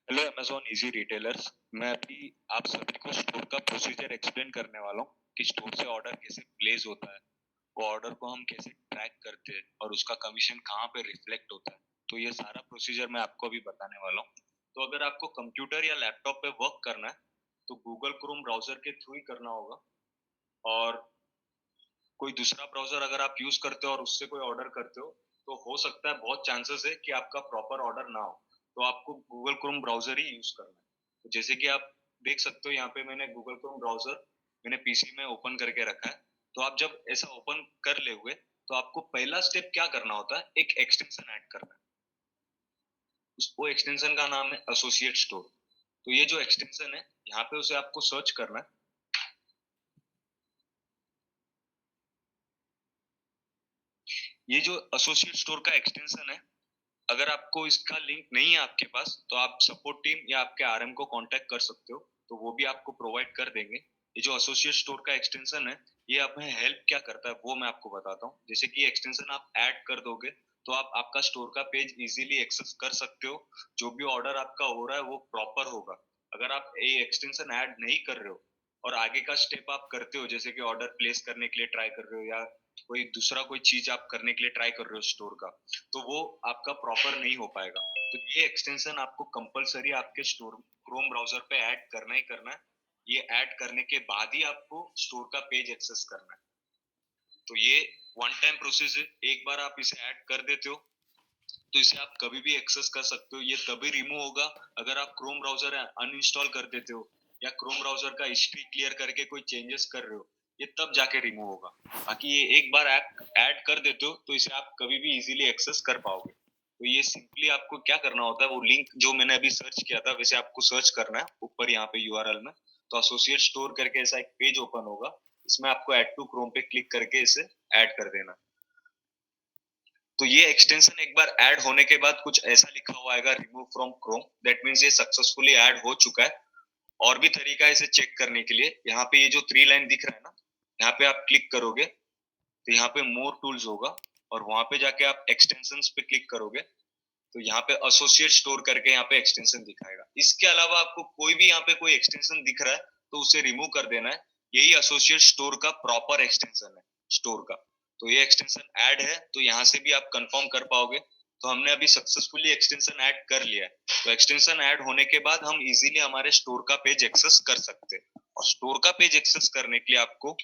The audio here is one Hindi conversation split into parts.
Hello Amazon easy retailers. मैं अभी आप सभी को स्टोर का प्रोसीजर एक्सप्लेन करने वाला हूँ कि स्टोर से ऑर्डर कैसे प्लेस होता है, वो ऑर्डर को हम कैसे ट्रैक करते हैं और उसका कमीशन कहाँ पे रिफ्लेक्ट होता है। तो ये सारा प्रोसीजर मैं आपको अभी बताने वाला हूँ। तो अगर आपको कंप्यूटर या लैपटॉप पे वर्क करना है, तो गूगल क्रोम ब्राउज़र के थ्रू ही करना होगा। और कोई दूसरा ब्राउज़र अगर आप यूज़ करते हो और उससे कोई ऑर्डर करते हो, तो हो सकता है बहुत चांसेस है कि आपका प्रॉपर ऑर्डर ना हो। तो आपको गूगल क्रोम ब्राउज़र ही यूज़ करना है। तो जैसे कि आप देख सकते हो यहाँ पे मैंने गूगल क्रोम ब्राउज़र मैंने पीसी में ओपन करके रखा है। तो आप जब ऐसा ओपन कर ले हुए, तो आपको पहला स्टेप क्या करना होता है, एक एक्सटेंशन ऐड करना है। वो एक्सटेंशन का नाम है एसोसिएट स्टोर। तो ये जो एक्सटेंशन है, यहाँ पे उसे आपको सर्च करना है। ये जो एसोसिएट स्टोर का एक्सटेंशन है, अगर आपको इसका लिंक नहीं है आपके पास, तो आप सपोर्ट टीम या आपके आरएम को कांटेक्ट कर सकते हो, तो वो भी आपको प्रोवाइड कर देंगे। ये जो एसोसिएट स्टोर का एक्सटेंशन है, ये हमें हेल्प क्या करता है वो मैं आपको बताता हूँ। जैसे कि एक्सटेंशन आप ऐड कर दोगे, तो आप आपका स्टोर का पेज इजीली एक्सेस कर सकते हो। जो भी ऑर्डर आपका हो रहा है वो प्रॉपर होगा। अगर आप ये एक्सटेंशन ऐड नहीं कर रहे हो और आगे का स्टेप आप करते हो, जैसे कि ऑर्डर प्लेस करने के लिए ट्राई कर रहे हो या कोई दूसरा कोई चीज आप करने के लिए ट्राई कर रहे हो स्टोर का, तो वो आपका प्रॉपर नहीं हो पाएगा। तो ये एक्सटेंशन आपको कंपलसरी आपके स्टोर क्रोम ब्राउजर पे ऐड करना ही करना है। ये ऐड करने के बाद ही आपको स्टोर का पेज एक्सेस करना है। तो ये वन टाइम प्रोसेस है। एक बार आप इसे ऐड कर देते हो, तो इसे आप कभी भी एक्सेस कर सकते हो। ये तभी रिमूव होगा अगर आप क्रोम ब्राउजर अनइंस्टॉल कर देते हो या क्रोम ब्राउजर का हिस्ट्री क्लियर करके कोई चेंजेस कर रहे हो, ये तब जाके रिमूव होगा। बाकी ये एक बार ऐप ऐड कर देते हो, तो इसे आप कभी भी इजीली एक्सेस कर पाओगे। तो ये सिंपली आपको क्या करना होता है, वो लिंक जो मैंने अभी सर्च किया था वैसे आपको सर्च करना है ऊपर यहाँ पे यूआरएल में। तो एसोसिएट स्टोर करके ऐसा एक पेज ओपन होगा, इसमें आपको ऐड टू क्रोम पे क्लिक करके इसे ऐड कर देना। तो ये एक्सटेंशन एक बार ऐड होने के बाद कुछ ऐसा लिखा हुआ आएगा, remove from Chrome. That means ये सक्सेसफुली ऐड हो चुका है। और भी तरीका है इसे चेक करने के लिए। यहाँ पे ये जो 3 लाइन दिख रहा है ना, यहाँ पे आप क्लिक करोगे, तो यहाँ पे मोर टूल्स होगा और वहां पे जाके आप एक्सटेंशंस पे क्लिक करोगे, तो यहाँ पे एसोसिएट स्टोर करके यहाँ पे एक्सटेंशन दिखाएगा। इसके अलावा आपको कोई भी यहाँ पे कोई एक्सटेंशन दिख रहा है, तो उसे रिमूव कर देना है। यही एसोसिएट स्टोर का प्रॉपर एक्सटेंशन है स्टोर का। तो ये एक्सटेंशन ऐड है, तो यहाँ से भी आप कंफर्म कर पाओगे। तो हमने अभी सक्सेसफुली एक्सटेंशन ऐड कर लिया है। तो एक्सटेंशन ऐड होने के बाद हम इजीली हमारे स्टोर का पेज एक्सेस कर सकते हैं। और स्टोर का पेज एक्सेस करने के लिए आपको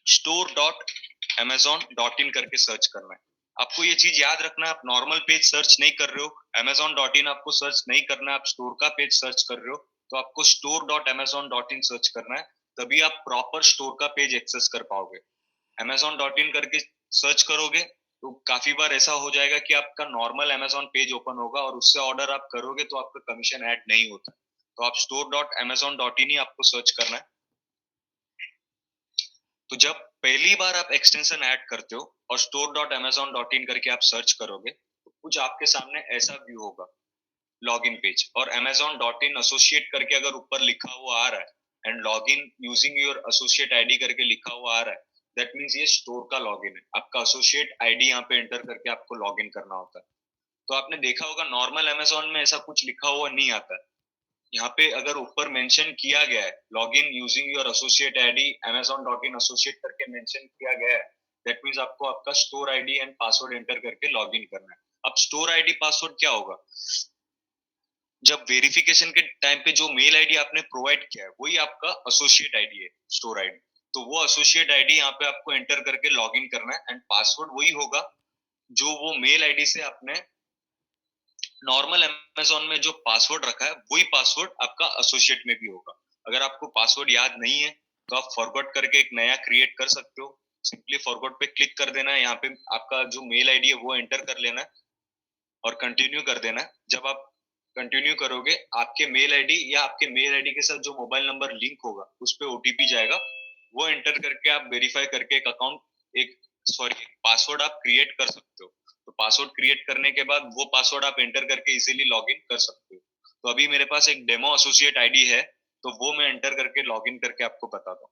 store.amazon.in करके सर्च करना है। आपको ये चीज याद रखना है, आप नॉर्मल पेज सर्च नहीं कर रहे हो, amazon.in आपको सर्च नहीं करना है, आप स्टोर का पेज सर्च कर रहे हो, तो आपको store.amazon.in सर्च करना है। तभी आप प्रॉपर स्टोर का पेज एक्सेस कर पाओगे। amazon.in करके सर्च करोगे, तो काफी बार ऐसा हो जाएगा कि आपका नॉर्मल amazon पेज ओपन होगा और उससे ऑर्डर आप करोगे तो आपका कमीशन ऐड नहीं होता। तो आप store.amazon.in ही आपको सर्च करना है। तो जब पहली बार आप एक्सटेंशन ऐड करते हो और store.amazon.in करके आप सर्च करोगे, तो कुछ आपके सामने ऐसा व्यू होगा, लॉगिन पेज। और amazon.in एसोसिएट करके अगर ऊपर लिखा हुआ आ रहा है and login using your associate ID करके लिखा हुआ आ रहा है, दैट मीन्स ये स्टोर का लॉगिन है। आपका एसोसिएट आईडी यहाँ पे एंटर करके आपको लॉगिन करना होता है। तो आपने देखा होगा नॉर्मल अमेजोन में ऐसा कुछ लिखा हुआ नहीं आता है। यहाँ पे अगर ऊपर मेंशन किया गया है, login using your associate ID amazon.in associate करके मेंशन किया गया है, दैट मींस आपको आपका store ID and password enter करके लॉगिन करना है। अब स्टोर आईडी पासवर्ड क्या होगा, जब वेरिफिकेशन के टाइम पे जो मेल आईडी आपने प्रोवाइड किया है वही आपका एसोसिएट आईडी है, स्टोर आईडी। तो वो एसोसिएट आईडी यहाँ पे आपको एंटर करके लॉगिन करना है एंड पासवर्ड वही होगा जो वो मेल आईडी से आपने नॉर्मल अमेज़न में जो पासवर्ड रखा है वही पासवर्ड आपका एसोसिएट में भी होगा। अगर आपको पासवर्ड याद नहीं है, तो आप फॉरगॉट करके एक नया क्रिएट कर सकते हो। सिंपली फॉरगॉट पे क्लिक कर देना है, यहाँ पे आपका जो मेल आईडी है वो एंटर कर लेना है और कंटिन्यू कर देना है। जब आप कंटिन्यू करोगे, आपके मेल आईडी या आपके मेल आईडी के साथ जो मोबाइल नंबर लिंक होगा उस पे ओटीपी जाएगा। वो एंटर करके आप वेरीफाई करके एक अकाउंट एक सॉरी एक पासवर्ड आप क्रिएट कर सकते हो। तो पासवर्ड क्रिएट करने के बाद वो पासवर्ड आप एंटर करके इजीली लॉगिन कर सकते हो। तो अभी मेरे पास एक डेमो एसोसिएट आईडी है, तो वो मैं एंटर करके लॉगिन करके आपको बताता हूँ।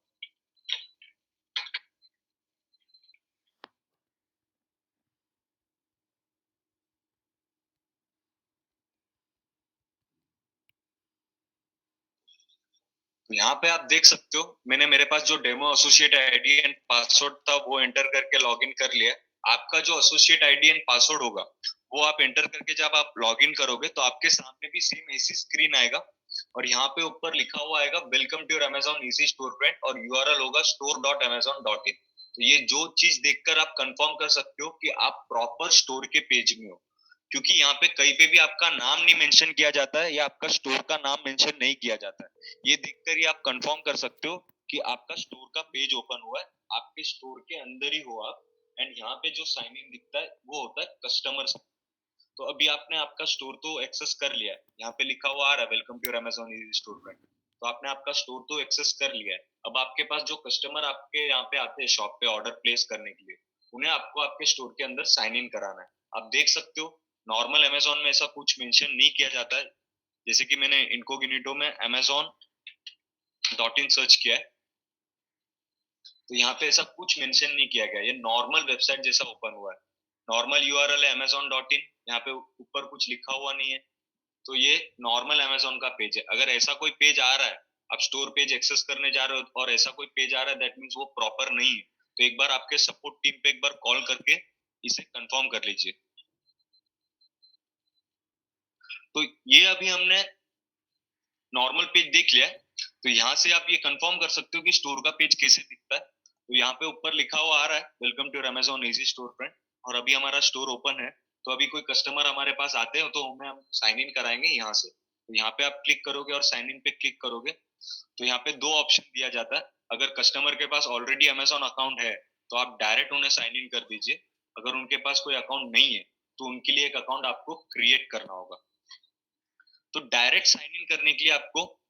तो यहाँ पे आप देख सकते हो, मैंने मेरे पास जो demo associate ID and password था वो एंटर करके लॉगिन कर लिया। आपका जो एसोसिएट आईडी एंड पासवर्ड होगा वो आप एंटर करके जब आप लॉगिन करोगे तो आपके सामने भी सेम ऐसी स्क्रीन आएगा और यहाँ पे ऊपर लिखा हुआ आएगा welcome to your Amazon easy store friend और यूआरएल होगा store.amazon.in। तो ये जो चीज देखकर आप कंफर्म कर सकते हो कि आप प्रॉपर स्टोर के पेज में हो, क्योंकि यहाँ पे कहीं पे भी आपका नाम नहीं मेंशन किया जाता है या आपका स्टोर का नाम मेंशन नहीं किया जाता है। ये देखकर ही आप कंफर्म कर सकते हो कि आपका स्टोर का पेज ओपन हुआ है, आपके स्टोर के अंदर ही हो आप। एंड यहाँ पे जो साइन इन दिखता है वो होता है कस्टमर। तो अभी आपने आपका स्टोर तो एक्सेस कर लिया है, यहाँ पे लिखा हुआ आ रहा है welcome to your Amazon easy store friend. तो आपने आपका स्टोर तो एक्सेस कर लिया है। अब आपके पास जो कस्टमर आपके यहाँ पे आते हैं शॉप पे ऑर्डर प्लेस करने के लिए, उन्हें आपको आपके स्टोर के अंदर साइन इन कराना है। आप देख सकते हो नॉर्मल अमेजोन में ऐसा कुछ मेंशन नहीं किया जाता है। जैसे कि मैंने इनकोग्निटो में amazon.in सर्च किया है तो यहाँ पे ऐसा कुछ मेंशन नहीं किया गया, ये नॉर्मल वेबसाइट जैसा ओपन हुआ है। नॉर्मल यूआरएल है amazon.in, यहाँ पे ऊपर कुछ लिखा हुआ नहीं है। तो ये नॉर्मल अमेजोन का पेज है। अगर ऐसा कोई पेज आ रहा है, आप स्टोर पेज एक्सेस करने जा रहे हो और ऐसा कोई पेज आ रहा है, दैट मीन्स वो प्रॉपर नहीं है। तो एक बार आपके सपोर्ट टीम पे एक बार कॉल करके इसे कंफर्म कर लीजिए। तो ये अभी हमने नॉर्मल पेज देख लिया है। तो यहाँ से आप ये कंफर्म कर सकते हो कि स्टोर का पेज कैसे दिखता है। तो यहाँ पे ऊपर लिखा हुआ आ रहा है welcome to your Amazon easy store friend और अभी हमारा स्टोर ओपन है। तो अभी कोई कस्टमर हमारे पास आते हो तो हमें हम साइन इन कराएंगे यहाँ से। तो यहाँ पे आप क्लिक करोगे और साइन इन पे क्लिक करोगे तो यहाँ पे दो ऑप्शन दिया जाता है। अगर कस्टमर के पास ऑलरेडी अमेजोन अकाउंट है तो आप डायरेक्ट उन्हें साइन इन कर दीजिए। अगर उनके पास कोई अकाउंट नहीं है तो उनके लिए एक अकाउंट आपको क्रिएट करना होगा। तो डायरेक्ट साइन इन करने के लिए आपको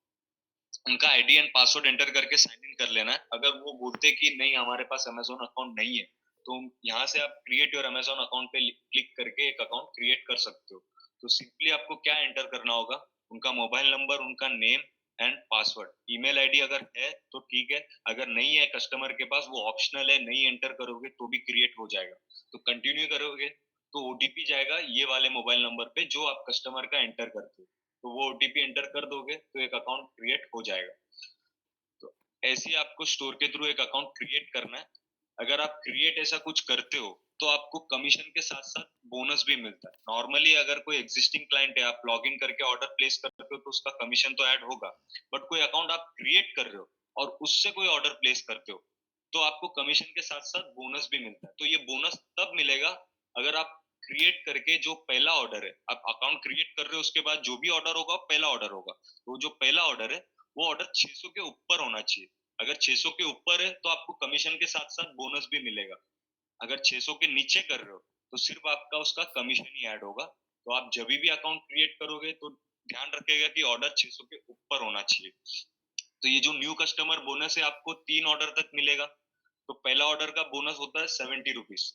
उनका आईडी एंड पासवर्ड एंटर करके साइन इन कर लेना है। अगर वो बोलते कि नहीं हमारे पास अमेजोन अकाउंट नहीं है तो यहाँ से आप क्रिएट योर अमेजोन अकाउंट पे क्लिक करके एक अकाउंट क्रिएट कर सकते हो। तो सिंपली आपको क्या एंटर करना होगा, उनका मोबाइल नंबर, उनका name and password. Email ID अगर है तो ठीक है, अगर नहीं है कस्टमर के पास वो ऑप्शनल है, नहीं एंटर करोगे तो भी क्रिएट हो जाएगा। तो कंटिन्यू करोगे तो ओटीपी जाएगा ये वाले मोबाइल नंबर पे जो आप कस्टमर का एंटर करते हो। तो वो ओटीपी एंटर कर दोगे तो एक अकाउंट क्रिएट हो जाएगा। तो ऐसे ही आपको स्टोर के थ्रू एक अकाउंट क्रिएट करना है। अगर आप क्रिएट ऐसा कुछ करते हो तो आपको कमीशन के साथ साथ बोनस भी मिलता है। नॉर्मली अगर कोई एग्जिस्टिंग क्लाइंट है, आप लॉग इन करके ऑर्डर प्लेस करते हो तो उसका कमीशन तो ऐड होगा। बट कोई अकाउंट आप क्रिएट कर रहे हो और उससे कोई ऑर्डर प्लेस करते हो तो आपको कमीशन के साथ साथ बोनस भी मिलता है। तो ये बोनस तब मिलेगा अगर आप क्रिएट करके जो पहला ऑर्डर है, आप अकाउंट क्रिएट कर रहे हो उसके बाद जो भी ऑर्डर होगा पहला ऑर्डर होगा। तो जो पहला ऑर्डर है वो ऑर्डर 600 के ऊपर होना चाहिए। अगर 600 के ऊपर है तो आपको कमीशन के साथ साथ बोनस भी मिलेगा। अगर 600 के नीचे कर रहे हो तो सिर्फ आपका उसका कमीशन ही ऐड होगा। तो आप जब भी अकाउंट क्रिएट करोगे तो ध्यान रखिएगा कि ऑर्डर 600 के ऊपर होना चाहिए। तो ये जो न्यू कस्टमर बोनस है आपको 3 ऑर्डर तक मिलेगा। तो पहला ऑर्डर का बोनस होता है 70 रुपीज,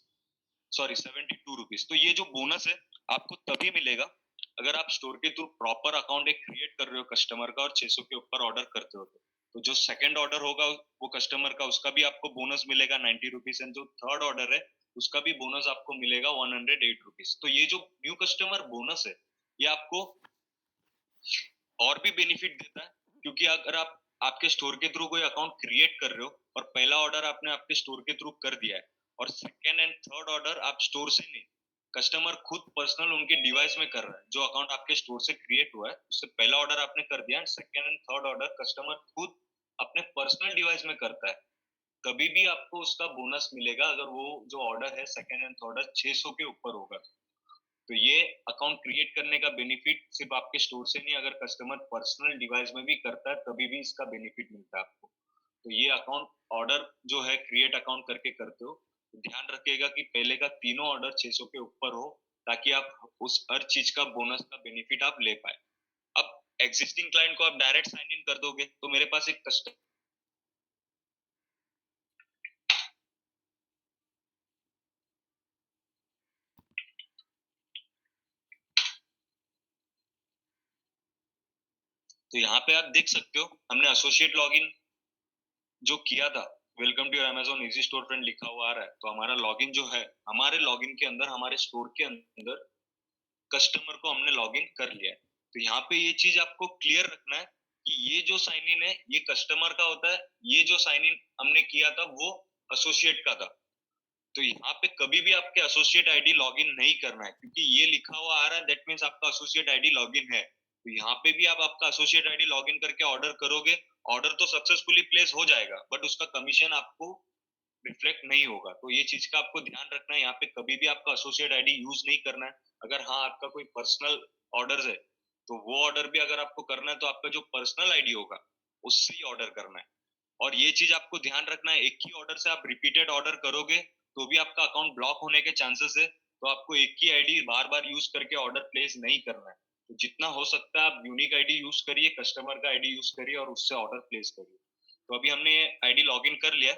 सॉरी 72 रुपीज। तो ये जो बोनस है आपको तभी मिलेगा अगर आप स्टोर के थ्रू प्रॉपर अकाउंट एक क्रिएट कर रहे हो कस्टमर का और 600 के ऊपर ऑर्डर करते हो। तो जो सेकंड ऑर्डर होगा वो कस्टमर का, उसका भी आपको बोनस मिलेगा 90 रुपीज एंड जो थर्ड ऑर्डर है उसका भी बोनस आपको मिलेगा 108 रुपीज। तो ये जो न्यू कस्टमर बोनस है ये आपको और भी बेनिफिट देता है, क्योंकि अगर आप आपके स्टोर के थ्रू कोई अकाउंट क्रिएट कर रहे हो और पहला ऑर्डर आपने आपके स्टोर के थ्रू कर दिया है और सेकंड एंड थर्ड ऑर्डर आप स्टोर से नहीं, कस्टमर खुद पर्सनल उनके डिवाइस में कर रहा है। जो अकाउंट आपके स्टोर से क्रिएट हुआ है उससे पहला ऑर्डर आपने कर दिया and second and third order customer खुद अपने पर्सनल डिवाइस में करता है, कभी भी आपको उसका बोनस मिलेगा अगर वो जो ऑर्डर है सेकंड एंड थर्ड ऑर्डर 600 के ऊपर होगा। तो ये अकाउंट क्रिएट करने का बेनिफिट सिर्फ आपके स्टोर से नहीं, अगर कस्टमर पर्सनल डिवाइस में भी करता है तभी भी इसका बेनिफिट मिलता है आपको। तो ये अकाउंट ऑर्डर जो है क्रिएट अकाउंट करके करते हो तो ध्यान रखिएगा कि पहले का तीनों ऑर्डर 600 के ऊपर हो ताकि आप उस हर चीज का बोनस का बेनिफिट आप ले पाए। अब एग्जिस्टिंग क्लाइंट को आप डायरेक्ट साइन इन कर दोगे तो मेरे पास एक कस्टमर, तो यहाँ पे आप देख सकते हो हमने एसोसिएट लॉगिन जो किया था, welcome to your Amazon easy store friend लिखा हुआ आ रहा है। तो हमारा लॉगिन जो है, हमारे लॉगिन के अंदर हमारे स्टोर के अंदर कस्टमर को हमने लॉगिन कर लिया है। तो यहाँ पे ये चीज आपको क्लियर रखना है कि ये जो साइन इन है ये कस्टमर का होता है, ये जो साइन इन हमने किया था वो एसोसिएट का था। तो यहाँ पे कभी भी आपके एसोसिएट आईडी लॉगिन नहीं करना है, क्योंकि ये लिखा हुआ आ रहा है दैट मीन्स आपका एसोसिएट आईडी लॉगिन है। तो यहाँ पे भी आप आपका एसोसिएट आईडी लॉगिन करके ऑर्डर करोगे, ऑर्डर तो सक्सेसफुली प्लेस हो जाएगा, बट उसका कमीशन आपको रिफ्लेक्ट नहीं होगा। तो ये चीज का आपको ध्यान रखना है, यहाँ पे कभी भी आपका एसोसिएट आईडी यूज नहीं करना है। अगर हाँ आपका कोई पर्सनल ऑर्डर है तो वो ऑर्डर भी अगर आपको करना है तो आपका जो पर्सनल आईडी होगा उससे ही ऑर्डर करना है। और ये चीज आपको ध्यान रखना है, एक ही ऑर्डर से आप रिपीटेड ऑर्डर करोगे तो भी आपका अकाउंट ब्लॉक होने के चांसेस है। तो आपको एक ही आईडी बार बार यूज करके ऑर्डर प्लेस नहीं करना है। तो जितना हो सकता है आप यूनिक आईडी यूज करिए, कस्टमर का आईडी यूज करिए और उससे ऑर्डर प्लेस करिए। तो अभी हमने आईडी लॉगिन कर लिया।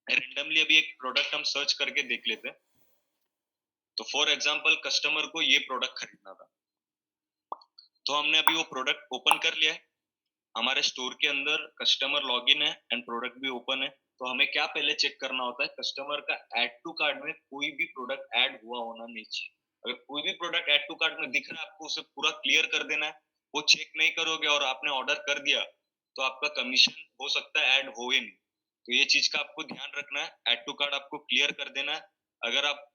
रेंडमली अभी एक प्रोडक्ट हम सर्च करके देख लेते हैं। तो फॉर एग्जांपल कस्टमर को ये प्रोडक्ट खरीदना था, तो हमने अभी वो प्रोडक्ट ओपन कर लिया है। हमारे स्टोर के अंदर कस्टमर लॉगिन है एंड प्रोडक्ट भी ओपन है। तो हमें क्या पहले चेक करना होता है, कस्टमर का ऐड टू कार्ट में कोई भी प्रोडक्ट ऐड हुआ होना नहीं चाहिए। अगर कोई भी प्रोडक्ट ऐड टू कार्ट में दिख रहा है आपको उसे पूरा क्लियर कर देना है। वो चेक नहीं करोगे और आपने ऑर्डर कर दिया तो आपका कमीशन हो सकता है ऐड हो ही नहीं। तो ये चीज का आपको ध्यान रखना है, ऐड टू कार्ट आपको क्लियर कर देना है। अगर आप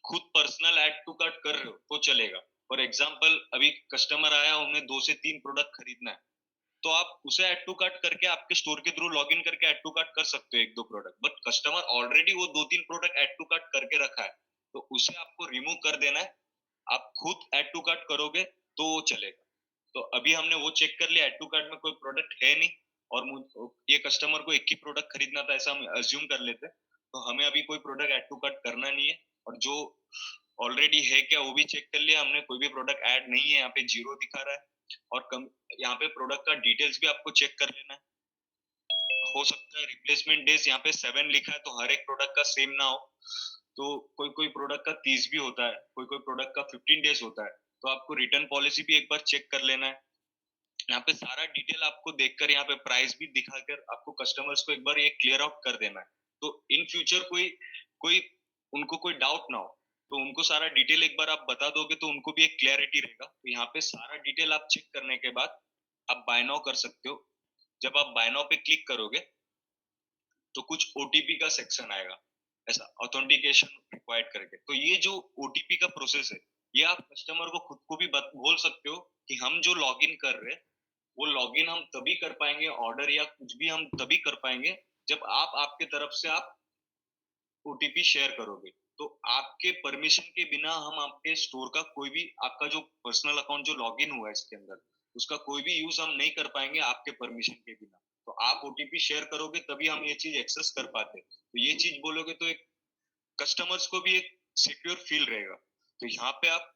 खुद पर्सनल ऐड टू कार्ट कर रहे हो तो चलेगा। फॉर एग्जाम्पल अभी कस्टमर आया, उन्हें 2 से 3 प्रोडक्ट खरीदना है, तो आप उसे ऐड टू कार्ट करके आपके स्टोर के थ्रू लॉगिन करके ऐड टू कार्ट कर सकते हो 1-2 प्रोडक्ट। बट कस्टमर ऑलरेडी वो 2-3 प्रोडक्ट ऐड टू कार्ट करके रखा है, तो उसे आपको रिमूव कर देना है। आप खुद ऐड टू कार्ट करोगे तो वो चलेगा। तो अभी हमने वो चेक कर लिया, ऐड टू कार्ट में कोई प्रोडक्ट है नहीं और ये कस्टमर को एक ही प्रोडक्ट खरीदना था ऐसा हम अज्यूम कर लेते। तो हमें अभी कोई प्रोडक्ट ऐड टू कार्ट करना नहीं है। और जो ऑलरेडी है क्या वो भी चेक कर लिया हमने, कोई भी प्रोडक्ट ऐड नहीं है, यहाँ पे 0 दिखा रहा है। और कम यहाँ पे प्रोडक्ट का डिटेल्स भी आपको चेक कर लेना है। हो सकता है रिप्लेसमेंट डेज यहाँ पे 7 लिखा है तो हर एक प्रोडक्ट का सेम ना हो। तो कोई कोई प्रोडक्ट का 30 भी होता है, कोई कोई प्रोडक्ट का 15 डेज होता है। तो आपको रिटर्न पॉलिसी भी एक बार चेक कर लेना है। यहाँ पे सारा डिटेल आपको देखकर यहाँ पे प्राइस भी दिखाकर आपको कस्टमर्स को एक बार ये क्लियर आउट कर देना है। तो इन फ्यूचर कोई कोई उनको कोई डाउट ना हो, तो उनको सारा डिटेल एक बार आप बता दोगे तो उनको भी एक क्लैरिटी रहेगा। तो यहाँ पे सारा डिटेल आप चेक करने के बाद आप बाय नाउ कर सकते हो। जब आप बाय नाउ पे क्लिक करोगे तो कुछ ओटीपी का सेक्शन आएगा, ऐसा ऑथेंटिकेशन रिक्वायर्ड करके। तो ये जो ओटीपी का प्रोसेस है ये आप कस्टमर को खुद को भी बोल सकते हो कि हम जो लॉगिन कर रहे हैं वो लॉगिन हम तभी कर पाएंगे, ऑर्डर या कुछ भी हम तभी कर पाएंगे जब आप आपके तरफ से आप ओटीपी शेयर करोगे। तो आपके परमिशन के बिना हम आपके स्टोर का कोई भी आपका जो पर्सनल अकाउंट जो लॉगिन हुआ है इसके अंदर उसका कोई भी यूज हम नहीं कर पाएंगे आपके परमिशन के बिना। तो आप ओटीपी शेयर करोगे तभी हम ये चीज एक्सेस कर पाते हैं। तो ये चीज बोलोगे तो एक कस्टमर्स को भी एक सिक्योर फील रहेगा। तो यहाँ पे आप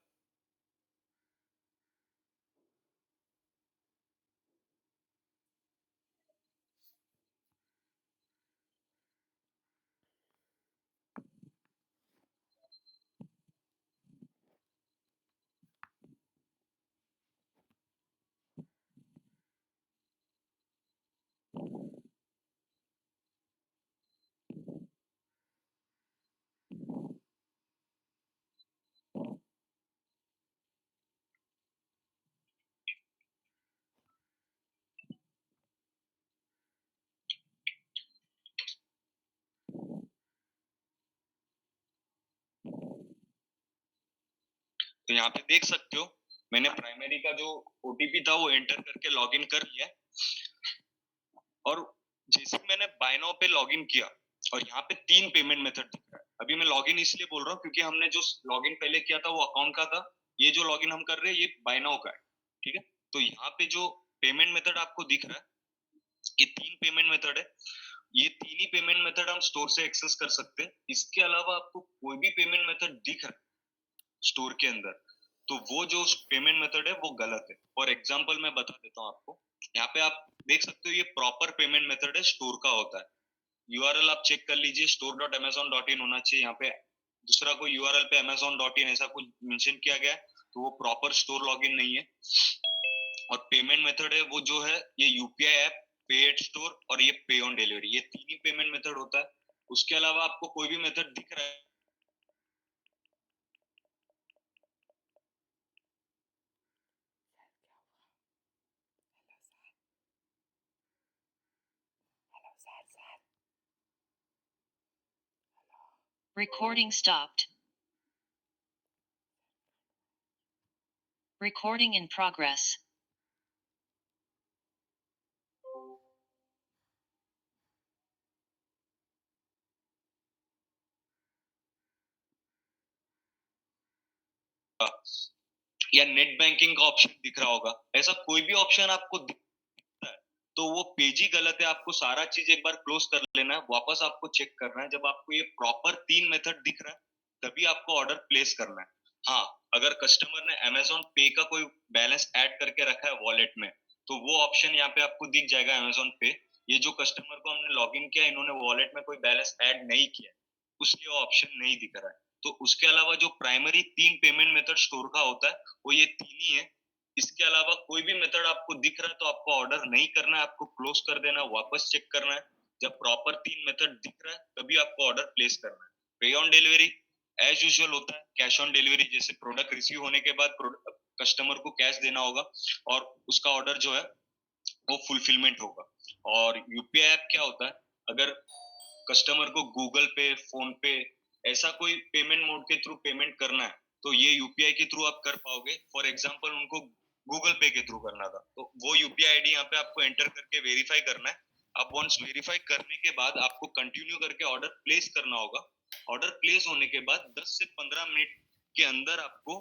तो यहाँ पे देख सकते हो मैंने प्राइमरी का जो ओटीपी था वो एंटर करके लॉगिन कर लिया है। और जैसे मैंने बाय नाउ पे लॉगिन किया और यहाँ पे 3 पेमेंट मेथड दिख रहा है। अभी मैं लॉगिन इसलिए बोल रहा हूँ क्योंकि हमने जो लॉगिन पहले किया था वो अकाउंट का था, ये जो लॉगिन हम कर रहे हैं ये बाय नाउ का है। ठीक है, तो यहाँ पे जो पेमेंट मेथड आपको दिख रहा है ये 3 पेमेंट मेथड है। ये 3 ही पेमेंट मेथड हम स्टोर से एक्सेस कर सकते हैं। इसके अलावा आपको कोई भी पेमेंट मेथड दिख रहा है स्टोर के अंदर तो वो जो पेमेंट मेथड है वो गलत है। फॉर एग्जाम्पल मैं बता देता हूँ आपको, यहाँ पे आप देख सकते हो ये प्रॉपर पेमेंट मेथड है, स्टोर का होता है। यूआरएल आप चेक कर लीजिए, store.amazon.in होना चाहिए। यहाँ पे दूसरा कोई यूआरएल पे amazon.in ऐसा कुछ मेंशन किया गया है तो वो प्रॉपर स्टोर लॉगिन नहीं है। और पेमेंट मेथड है वो जो है ये यूपीआई ऐप, पे एट स्टोर और ये पे ऑन डिलीवरी, ये 3 ही पेमेंट मेथड होता है। उसके अलावा आपको कोई भी मेथड दिख रहा है Recording stopped. Recording in progress. या नेट बैंकिंग का ऑप्शन दिख रहा होगा, ऐसा कोई भी ऑप्शन आपको दिखता है तो वो पेज ही गलत है। आपको सारा चीज एक बार क्लोज कर लेना है, वापस आपको चेक करना है। जब आपको ये प्रॉपर 3 मेथड दिख रहा है तभी आपको ऑर्डर प्लेस करना है। हाँ, अगर कस्टमर ने अमेजोन पे का कोई बैलेंस ऐड करके रखा है वॉलेट में तो वो ऑप्शन यहाँ पे आपको दिख जाएगा अमेजोन पे। ये जो कस्टमर को हमने लॉगिन किया इन्होंने वॉलेट में कोई बैलेंस ऐड नहीं किया, उसलिए वो ऑप्शन नहीं दिख रहा है। तो उसके अलावा जो प्राइमरी 3 पेमेंट मेथड स्टोर का होता है वो ये 3 ही है। इसके अलावा कोई भी मेथड आपको दिख रहा है तो आपको ऑर्डर नहीं करना है, आपको क्लोज कर देना, वापस चेक करना है। जब प्रॉपर 3 मेथड दिख रहा है तभी आपको ऑर्डर प्लेस करना है। पे ऑन डिलीवरी एज यूजुअल होता है, कैश ऑन डिलीवरी जैसे प्रोडक्ट रिसीव होने के बाद कस्टमर को कैश देना होगा और उसका ऑर्डर जो है वो फुलफिलमेंट होगा। और यूपीआई ऐप क्या होता है, अगर कस्टमर को गूगल पे, फोन पे ऐसा कोई पेमेंट मोड के थ्रू पेमेंट करना है तो ये यूपीआई के थ्रू आप कर पाओगे। फॉर एग्जांपल उनको गूगल पे के थ्रू करना था तो वो यूपीआई आईडी यहाँ पे आपको एंटर करके वेरीफाई करना है। अब वंस वेरीफाई करने के बाद आपको कंटिन्यू करके ऑर्डर प्लेस करना होगा। ऑर्डर प्लेस होने के बाद 10 से 15 मिनट के अंदर आपको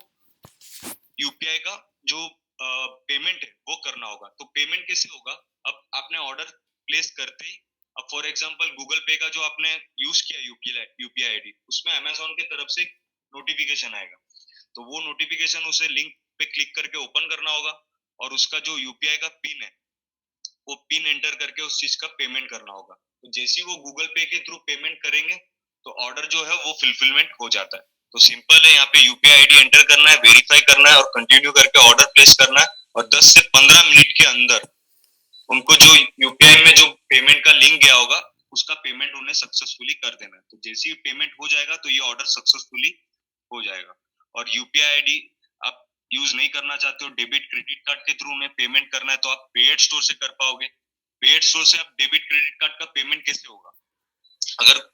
यूपीआई का जो पेमेंट है वो करना होगा। तो पेमेंट कैसे होगा, अब आपने ऑर्डर प्लेस करते ही अब फॉर एग्जांपल गूगल पे का जो आपने यूज किया यूपीआई आईडी उसमें अमेजोन की तरफ से नोटिफिकेशन आएगा, तो वो नोटिफिकेशन उसे लिंक पे क्लिक करके ओपन करना होगा और उसका जो यूपीआई का पिन है वो पिन एंटर करके उस चीज का पेमेंट करना होगा। तो जैसे ही वो गूगल पे के थ्रू पेमेंट करेंगे तो ऑर्डर जो है वो फुलफिलमेंट हो जाता है। तो सिंपल है, यहाँ पे यूपीआई आईडी एंटर करना है, वेरीफाई करना है और कंटिन्यू करके ऑर्डर प्लेस करना है और 10 से 15 मिनट के अंदर उनको जो यूपीआई में जो पेमेंट का लिंक गया होगा उसका पेमेंट उन्हें सक्सेसफुली कर देना है। तो जैसे ही पेमेंट हो जाएगा तो ये ऑर्डर सक्सेसफुली हो जाएगा। और यूपीआई आईडी आप यूज नहीं करना चाहते हो, डेबिट क्रेडिट कार्ड के थ्रू उन्हें पेमेंट करना है तो आप पेड स्टोर से कर पाओगे। पेड स्टोर से आप डेबिट क्रेडिट कार्ड का पेमेंट कैसे होगा, अगर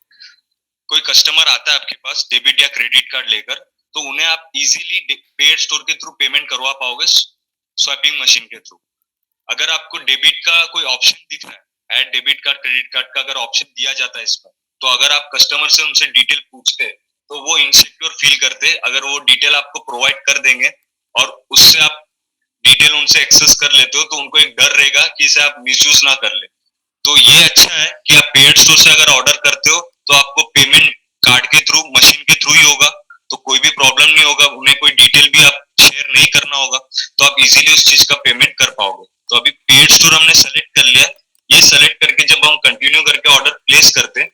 कोई कस्टमर आता है आपके पास डेबिट या क्रेडिट कार्ड लेकर तो उन्हें आप इजीली पेड स्टोर के थ्रू पेमेंट करवा पाओगे स्वैपिंग मशीन के थ्रू। अगर आपको डेबिट का कोई ऑप्शन दिख रहा है, add debit card credit card का अगर ऑप्शन दिया जाता है इसमें, तो अगर आप कस्टमर से उनसे डिटेल पूछते तो वो इनसिक्योर फील करते। अगर वो डिटेल आपको प्रोवाइड कर देंगे और उससे आप डिटेल उनसे एक्सेस कर लेते हो तो उनको एक डर रहेगा कि इसे आप मिसयूज ना कर ले। तो ये अच्छा है कि आप पेड स्टोर से अगर ऑर्डर करते हो तो आपको पेमेंट कार्ड के थ्रू, मशीन के थ्रू ही होगा, तो कोई भी प्रॉब्लम नहीं होगा, उन्हें कोई डिटेल भी आप शेयर नहीं करना होगा, तो आप इजीली उस चीज का पेमेंट कर पाओगे। तो अभी पेड स्टोर हमने सेलेक्ट कर लिया, ये सेलेक्ट करके जब हम कंटिन्यू करके ऑर्डर प्लेस करते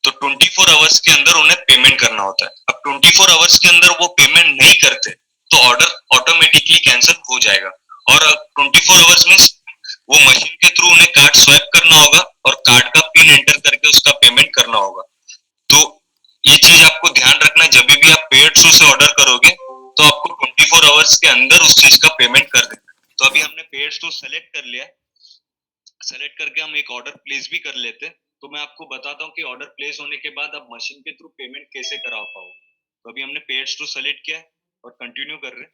तो 24 आवर्स के अंदर उन्हें पेमेंट करना होता है। अब 24 आवर्स के अंदर वो पेमेंट नहीं करते तो ऑर्डर ऑटोमेटिकली कैंसिल हो जाएगा। और 24 आवर्स में वो मशीन के थ्रू उन्हें कार्ड स्वैप करना होगा और कार्ड का पिन एंटर करके उसका पेमेंट करना होगा। तो ये चीज आपको ध्यान रखना है, जब भी आप पेड शो से ऑर्डर करोगे तो आपको 24 आवर्स के अंदर उस चीज का पेमेंट कर देना। तो अभी हमने पेड स्टोर सेलेक्ट कर लिया, सेलेक्ट करके हम एक ऑर्डर प्लेस भी कर लेते। तो मैं आपको बताता हूँ कि ऑर्डर प्लेस होने के बाद आप मशीन के थ्रू पेमेंट कैसे करा पाओ। तो अभी हमने पेड स्टोर सेलेक्ट किया और कंटिन्यू कर रहे हैं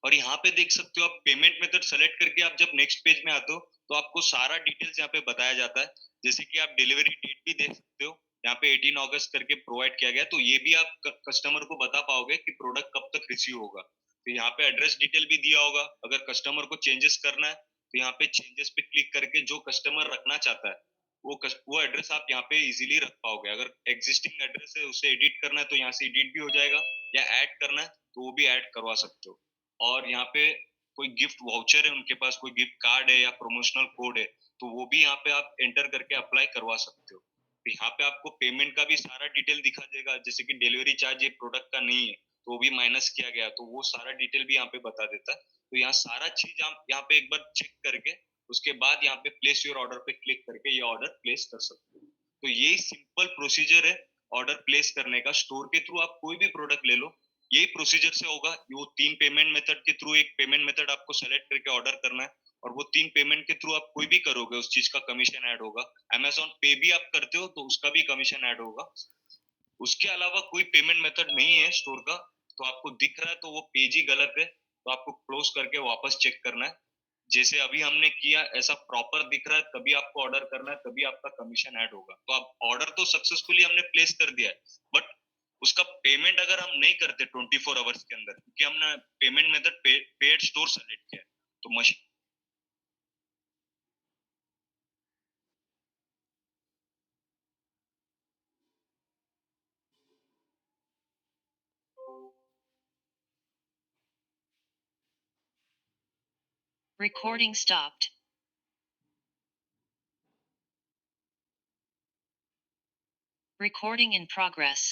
और यहाँ पे देख सकते हो आप पेमेंट मेथड सेलेक्ट करके आप जब नेक्स्ट पेज में आते हो तो आपको सारा डिटेल्स यहाँ पे बताया जाता है। जैसे कि आप डिलीवरी डेट भी देख सकते हो, यहाँ पे 18 अगस्त करके प्रोवाइड किया गया, तो ये भी आप कस्टमर को बता पाओगे कि प्रोडक्ट कब तक रिसीव होगा। तो यहाँ पे एड्रेस डिटेल भी दिया होगा, अगर कस्टमर को चेंजेस करना है तो यहाँ पे चेंजेस पे क्लिक करके जो कस्टमर रखना चाहता है वो एड्रेस आप यहाँ पे इजीली रख पाओगे। अगर एग्जिस्टिंग एड्रेस है उसे एडिट करना है तो यहाँ से एडिट भी हो जाएगा, या ऐड करना है तो वो भी ऐड करवा सकते हो। और यहाँ पे कोई गिफ्ट वाउचर है उनके पास, कोई गिफ्ट कार्ड है या प्रमोशनल कोड है तो वो भी यहाँ पे आप एंटर करके अप्लाई करवा सकते हो। तो यहाँ पे आपको पेमेंट का भी सारा डिटेल दिखा देगा, जैसे कि डिलीवरी चार्ज ये प्रोडक्ट का नहीं है तो वो भी माइनस किया गया, तो वो सारा डिटेल भी यहाँ पे बता देता है। तो यहाँ सारा चीज आप यहाँ पे एक बार चेक करके उसके बाद यहाँ पे प्लेस योर ऑर्डर पे क्लिक करके ये ऑर्डर प्लेस कर सकते हो। तो यही सिंपल प्रोसीजर है ऑर्डर प्लेस करने का। स्टोर के थ्रू आप कोई भी प्रोडक्ट ले लो, यही प्रोसीजर से होगा। वो 3 पेमेंट मेथड के थ्रू एक पेमेंट मेथड आपको सेलेक्ट करके ऑर्डर करना है, और वो 3 पेमेंट के थ्रू आप कोई भी करोगे उस चीज का कमीशन ऐड होगा। अमेज़न पे भी आप करते हो तो उसका भी कमीशन ऐड होगा। उसके अलावा कोई पेमेंट मेथड नहीं है स्टोर का, तो आपको दिख रहा है तो वो पेज ही गलत है, तो आपको क्लोज करके वापस चेक करना है। जैसे अभी हमने किया ऐसा प्रॉपर दिख रहा है, तभी आपको ऑर्डर करना है, तभी आपका कमीशन ऐड होगा। तो आप ऑर्डर तो सक्सेसफुली हमने प्लेस कर दिया है, बट उसका पेमेंट अगर हम नहीं करते 24 आवर्स के अंदर, क्योंकि हमने payment method paid store select किया है, तो machine Recording stopped. Recording in progress.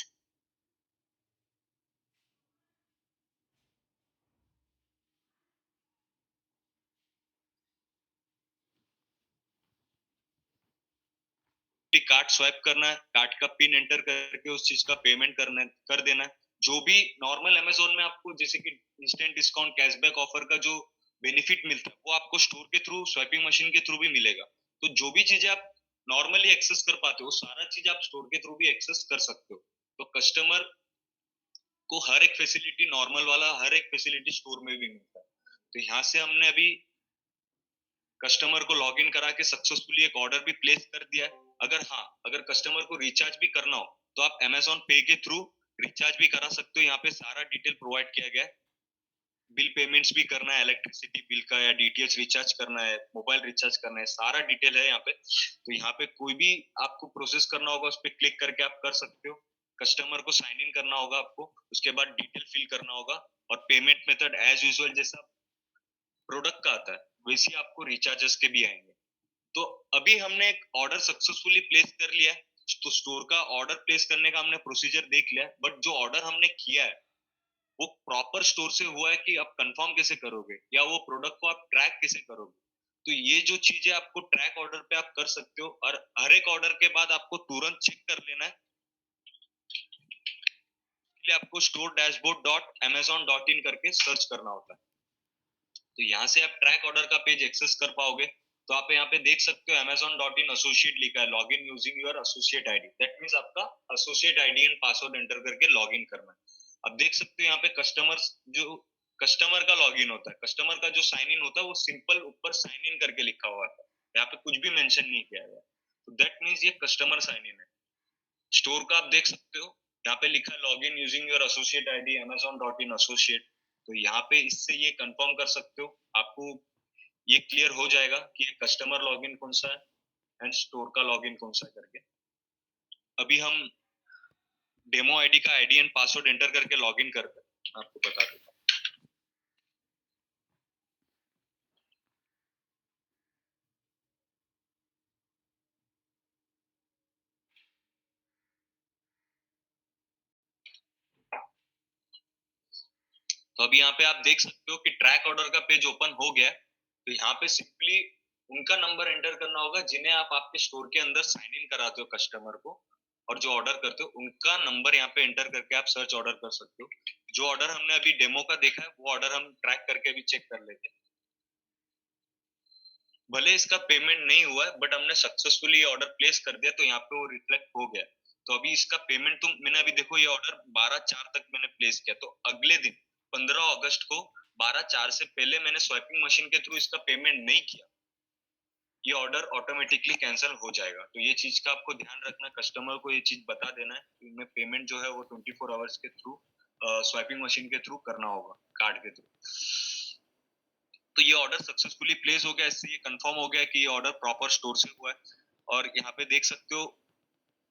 Card swipe करना है, कार्ड का पिन एंटर करके उस चीज का पेमेंट करना कर देना है। जो भी नॉर्मल अमेज़न में आपको जैसे कि इंस्टेंट डिस्काउंट, कैशबैक ऑफर का जो बेनिफिट मिलता है, वो आपको स्टोर के थ्रू, स्वाइपिंग मशीन के थ्रू भी मिलेगा। तो जो भी चीजें आप नॉर्मली एक्सेस कर पाते हो, सारा चीज आप स्टोर के थ्रू भी एक्सेस कर सकते हो। तो कस्टमर को हर एक फैसिलिटी, नॉर्मल वाला हर एक फैसिलिटी स्टोर में भी मिलता है। तो यहाँ से हमने अभी कस्टमर को लॉगिन करा के सक्सेसफुली एक ऑर्डर भी प्लेस कर दिया है। अगर कस्टमर को रिचार्ज भी करना हो तो आप अमेज़न पे के थ्रू रिचार्ज भी करा सकते हो। यहाँ पे सारा डिटेल प्रोवाइड किया गया है। बिल पेमेंट्स भी करना है, इलेक्ट्रिसिटी बिल का या डीटीएच रिचार्ज करना है, मोबाइल रिचार्ज करना है, सारा डिटेल है यहाँ पे। तो यहाँ पे कोई भी आपको प्रोसेस करना होगा उस पर क्लिक करके आप कर सकते हो। कस्टमर को साइन इन करना होगा आपको, उसके बाद डिटेल फिल करना होगा, और पेमेंट मेथड एज यूजुअल जैसा प्रोडक्ट का आता है वैसे ही आपको रिचार्जेस के भी आएंगे। तो अभी हमने एक ऑर्डर सक्सेसफुली प्लेस कर लिया है। तो स्टोर का ऑर्डर प्लेस करने का हमने प्रोसीजर देख लिया है, बट जो ऑर्डर हमने किया है वो प्रॉपर स्टोर से हुआ है कि आप कंफर्म कैसे करोगे, या वो प्रोडक्ट को आप ट्रैक कैसे करोगे। तो ये जो चीजें आपको ट्रैक ऑर्डर पे आप कर सकते हो, और हर एक ऑर्डर के बाद आपको तुरंत चेक कर लेना है। इसलिए आपको store dashboard dot Amazon dot in करके सर्च करना होता है। तो यहाँ से आप ट्रैक ऑर्डर का पेज एक्सेस कर पाओगे। तो आप यहाँ पे देख सकते हो अमेजोन डॉट इन एसोसिएट लिखा है, log in using your associate ID. That means आपका associate ID and password enter करके लॉग इन करना है। अब देख सकते हो यहाँ पे कस्टमर का लॉग इन होता है, कस्टमर का जो साइन इन होता है वो सिंपल ऊपर साइन इन करके लिखा हुआ था, यहाँ पे कुछ भी मेंशन नहीं किया गया। तो दैट मीन्स ये कस्टमर साइन इन है। स्टोर का आप देख सकते हो, यहाँ पे लिखा है log in using your associate ID Amazon dot in associate. तो यहाँ पे इससे ये कंफर्म कर सकते हो, आपको ये क्लियर हो जाएगा कि ये कस्टमर लॉगिन कौन सा है एंड स्टोर का लॉगिन कौन सा है करके। अभी हम डेमो आईडी का आईडी एंड पासवर्ड एंटर करके लॉगिन करते हैं, आपको बता देता हूँ। तो अभी यहाँ पे आप देख सकते हो कि ट्रैक ऑर्डर का पेज ओपन हो गया है। तो यहाँ पे सिंपली उनका नंबर एंटर करना होगा जिन्हें आप आपके स्टोर के अंदर साइन इन कराते हो कस्टमर को, और जो ऑर्डर करते हो उनका नंबर यहाँ पे एंटर करके आप सर्च ऑर्डर कर सकते हो। जो ऑर्डर हमने अभी डेमो का देखा है वो ऑर्डर हम ट्रैक करके भी चेक कर लेते हैं। भले इसका पेमेंट नहीं हुआ है, बट हमने सक्सेसफुली ऑर्डर प्लेस कर दिया, तो यहाँ पे वो रिफ्लेक्ट हो गया। तो अभी इसका पेमेंट तो मैंने अभी देखो ये ऑर्डर 12/4 तक मैंने प्लेस किया, तो अगले दिन 15 अगस्त को 12/4 से पहले मैंने स्वाइपिंग मशीन के थ्रू इसका पेमेंट नहीं किया, ये ऑर्डर ऑटोमेटिकली कैंसिल हो जाएगा। तो ये चीज का आपको ध्यान रखना, कस्टमर को ये चीज बता देना है कि मैं पेमेंट जो है वो 24 आवर्स के थ्रू स्वाइपिंग मशीन के थ्रू करना होगा, कार्ड के थ्रू। तो ये ऑर्डर सक्सेसफुली प्लेस हो गया, इससे ये कंफर्म हो गया कि ये ऑर्डर प्रॉपर स्टोर से हुआ है। और यहाँ पे देख सकते हो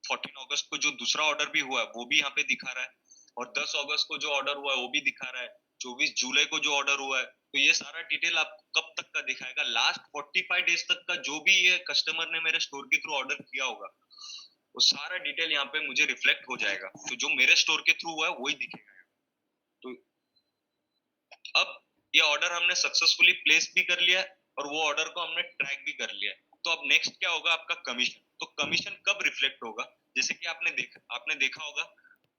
14 अगस्त को जो दूसरा ऑर्डर भी हुआ है वो भी यहाँ पे दिखा रहा है, और 10 अगस्त को जो ऑर्डर हुआ है वो भी दिखा रहा है, 24 जुलाई को जो ऑर्डर हुआ है। तो ये सारा डिटेल आपको कब तक का दिखाएगा, लास्ट 45 डेज तक का जो भी ये कस्टमर ने मेरे स्टोर के थ्रू ऑर्डर किया होगा वो सारा डिटेल यहाँ पे मुझे रिफ्लेक्ट हो जाएगा। तो जो मेरे स्टोर के थ्रू हुआ है वही दिखेगा। तो अब ये ऑर्डर हमने सक्सेसफुली प्लेस भी कर लिया है, और वो ऑर्डर को हमने ट्रैक भी कर लिया है। तो अब नेक्स्ट क्या होगा, आपका कमीशन। तो कमीशन कब रिफ्लेक्ट होगा, जैसे कि आपने देखा होगा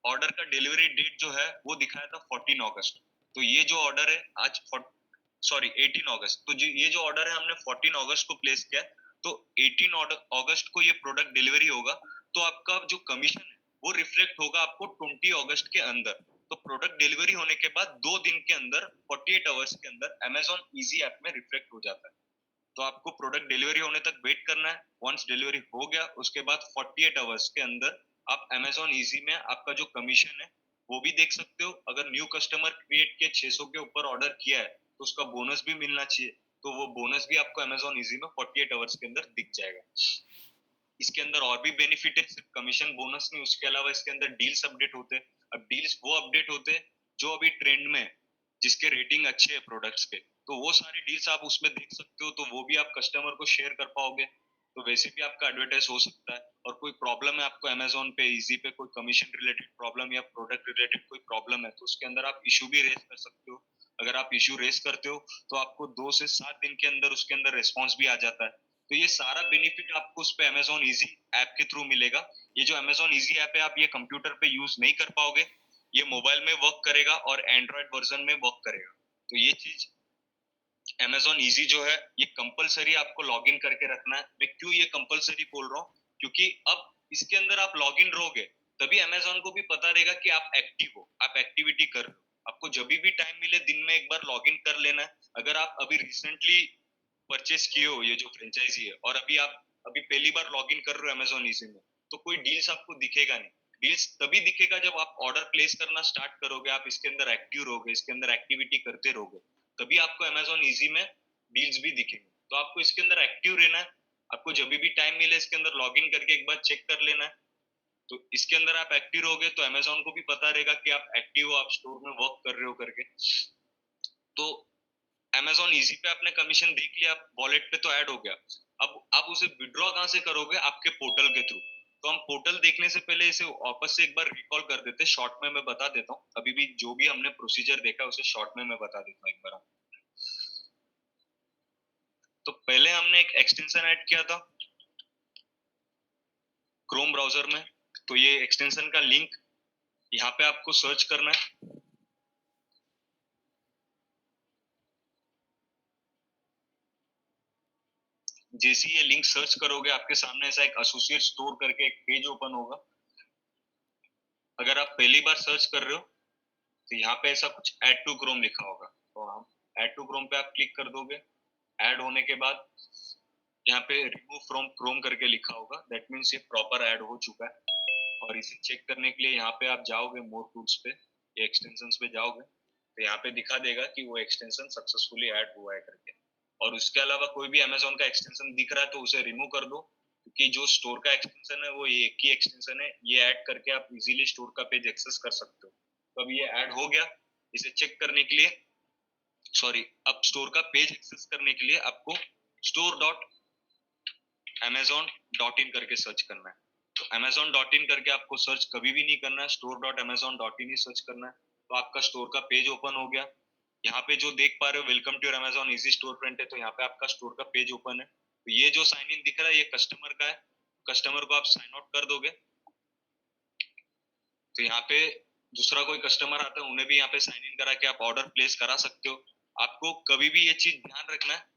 ऑर्डर का डिलीवरी डेट जो है वो दिखाया था 14 अगस्त। तो ये जो ऑर्डर है आज 18 अगस्त, तो ये जो ऑर्डर है हमने 14 अगस्त को प्लेस किया, तो 18 अगस्त को ये प्रोडक्ट डिलीवरी होगा, तो आपका जो कमीशन है वो रिफ्लेक्ट होगा आपको 20 अगस्त के अंदर। तो प्रोडक्ट डिलीवरी होने के बाद 2 दिन के अंदर 48 आवर्स के अंदर अमेजॉन इजी ऐप में रिफ्लेक्ट हो जाता है। तो आपको प्रोडक्ट डिलीवरी होने तक वेट करना है। वंस डिलीवरी हो गया उसके बाद 48 आवर्स के अंदर आप अमेजॉन इजी में आपका जो कमीशन है वो भी देख सकते हो। अगर न्यू कस्टमर क्रिएट के 600 के ऊपर ऑर्डर किया है तो उसका बोनस भी मिलना चाहिए, तो वो बोनस भी आपको अमेजॉन इजी में 48 आवर्स के अंदर दिख जाएगा। इसके अंदर और भी बेनिफिट है, सिर्फ कमीशन बोनस नहीं, उसके अलावा इसके अंदर डील्स अपडेट होते हैं। अब डील्स वो अपडेट होते हैं जो अभी ट्रेंड में है, जिसके रेटिंग अच्छे है प्रोडक्ट्स के, तो वो सारी डील्स आप उसमें देख सकते हो, तो वो भी आप कस्टमर को शेयर कर पाओगे। तो वैसे भी आपका एडवर्टाइज हो सकता है। और कोई प्रॉब्लम है आपको अमेजोन पे इजी पे, कोई कमीशन रिलेटेड प्रॉब्लम या प्रोडक्ट रिलेटेड कोई प्रॉब्लम है, तो उसके अंदर आप इशू भी रेज कर सकते हो। अगर आप इशू रेज करते हो तो आपको 2 से 7 दिन के अंदर उसके अंदर रिस्पॉन्स भी आ जाता है। तो ये सारा बेनिफिट आपको उस पे अमेजोन इजी ऐप के थ्रू मिलेगा। ये जो अमेजोन इजी ऐप है आप ये कंप्यूटर पे यूज नहीं कर पाओगे, ये मोबाइल में वर्क करेगा और एंड्रॉइड वर्जन में वर्क करेगा। तो ये चीज अमेजोन इजी जो है ये कंपलसरी आपको लॉग इन करके रखना है। मैं क्यों ये कंपलसरी बोल रहा हूँ, क्योंकि अब इसके अंदर आप लॉग इन रहोगे तभी अमेजोन को भी पता रहेगा कि आप एक्टिव हो, आप एक्टिविटी कर रहे हो। आपको जब भी टाइम मिले दिन में एक बार लॉग इन कर लेना है। अगर आप अभी रिसेंटली परचेस किए हो ये जो फ्रेंचाइजी है और अभी आप अभी पहली बार लॉग इन कर रहे हो अमेजोन इजी में, तो कोई डील्स आपको दिखेगा नहीं। डील्स तभी दिखेगा जब आप ऑर्डर प्लेस करना स्टार्ट करोगे, आप इसके अंदर एक्टिव रहोगे, इसके अंदर एक्टिविटी करते रहोगे, तभी आपको अमेजोन इजी में डील्स भी दिखेंगे। तो आपको इसके अंदर एक्टिव रहना है। आपको जब भी टाइम मिले इसके अंदर लॉग इन करके एक बार चेक कर लेना है। तो इसके अंदर आप एक्टिव रहोगे तो अमेजोन को भी पता रहेगा कि आप एक्टिव हो, आप स्टोर में वर्क कर रहे हो करके। तो अमेजोन इजी पे आपने कमीशन देख लिया, वॉलेट पे तो ऐड हो गया। अब आप उसे विड्रॉ कहाँ से करोगे, आपके पोर्टल के थ्रू। तो हम पोर्टल देखने से पहले इसे वापस से एक बार रिकॉल कर देते, शॉर्ट में मैं बता देता हूँ। अभी भी जो भी हमने प्रोसीजर देखा उसे शॉर्ट में मैं बता देता हूँ एक बार। तो पहले हमने एक एक्सटेंशन ऐड किया था क्रोम ब्राउजर में। तो ये एक्सटेंशन का लिंक यहाँ पे आपको सर्च करना है। जैसे ये लिंक सर्च करोगे आपके सामने ऐसा एक एसोसिएट स्टोर करके एक पेज ओपन होगा। अगर आप पहली बार सर्च कर रहे हो तो यहाँ पे ऐसा कुछ ऐड टू क्रोम लिखा होगा, तो हम ऐड टू क्रोम पे आप क्लिक कर दोगे। ऐड होने के बाद यहाँ पे रिमूव फ्रॉम क्रोम करके लिखा होगा, दैट मीन्स ये प्रॉपर ऐड हो चुका है। और इसे चेक करने के लिए यहाँ पे आप जाओगे मोर टूल्स पे, ये एक्सटेंशंस पे जाओगे, तो यहाँ पे दिखा देगा कि वो एक्सटेंशन सक्सेसफुली ऐड हुआ है करके। और उसके अलावा कोई भी अमेजोन का एक्सटेंशन दिख रहा है तो उसे रिमूव कर दो, क्योंकि जो स्टोर का एक्सटेंशन है वो एक ही एक्सटेंशन है। ये ऐड करके आप इजीली स्टोर का पेज एक्सेस कर सकते हो। तो अब ये ऐड हो गया। इसे चेक करने के लिए, सॉरी, अब स्टोर का पेज एक्सेस करने के लिए आपको store.amazon.in करके सर्च करना है। तो amazon.in करके आपको सर्च कभी भी नहीं करना है, store.amazon.in ही सर्च करना है। तो आपका स्टोर का पेज ओपन हो गया। यहाँ पे जो देख पा रहे हो welcome to your Amazon easy store front है, तो यहाँ पे आपका स्टोर का पेज ओपन है। तो ये जो साइन इन दिख रहा है ये कस्टमर का है, कस्टमर को आप साइन आउट कर दोगे। तो यहाँ पे दूसरा कोई कस्टमर आता है उन्हें भी यहाँ पे साइन इन करा के आप ऑर्डर प्लेस करा सकते हो। आपको कभी भी ये चीज ध्यान रखना है,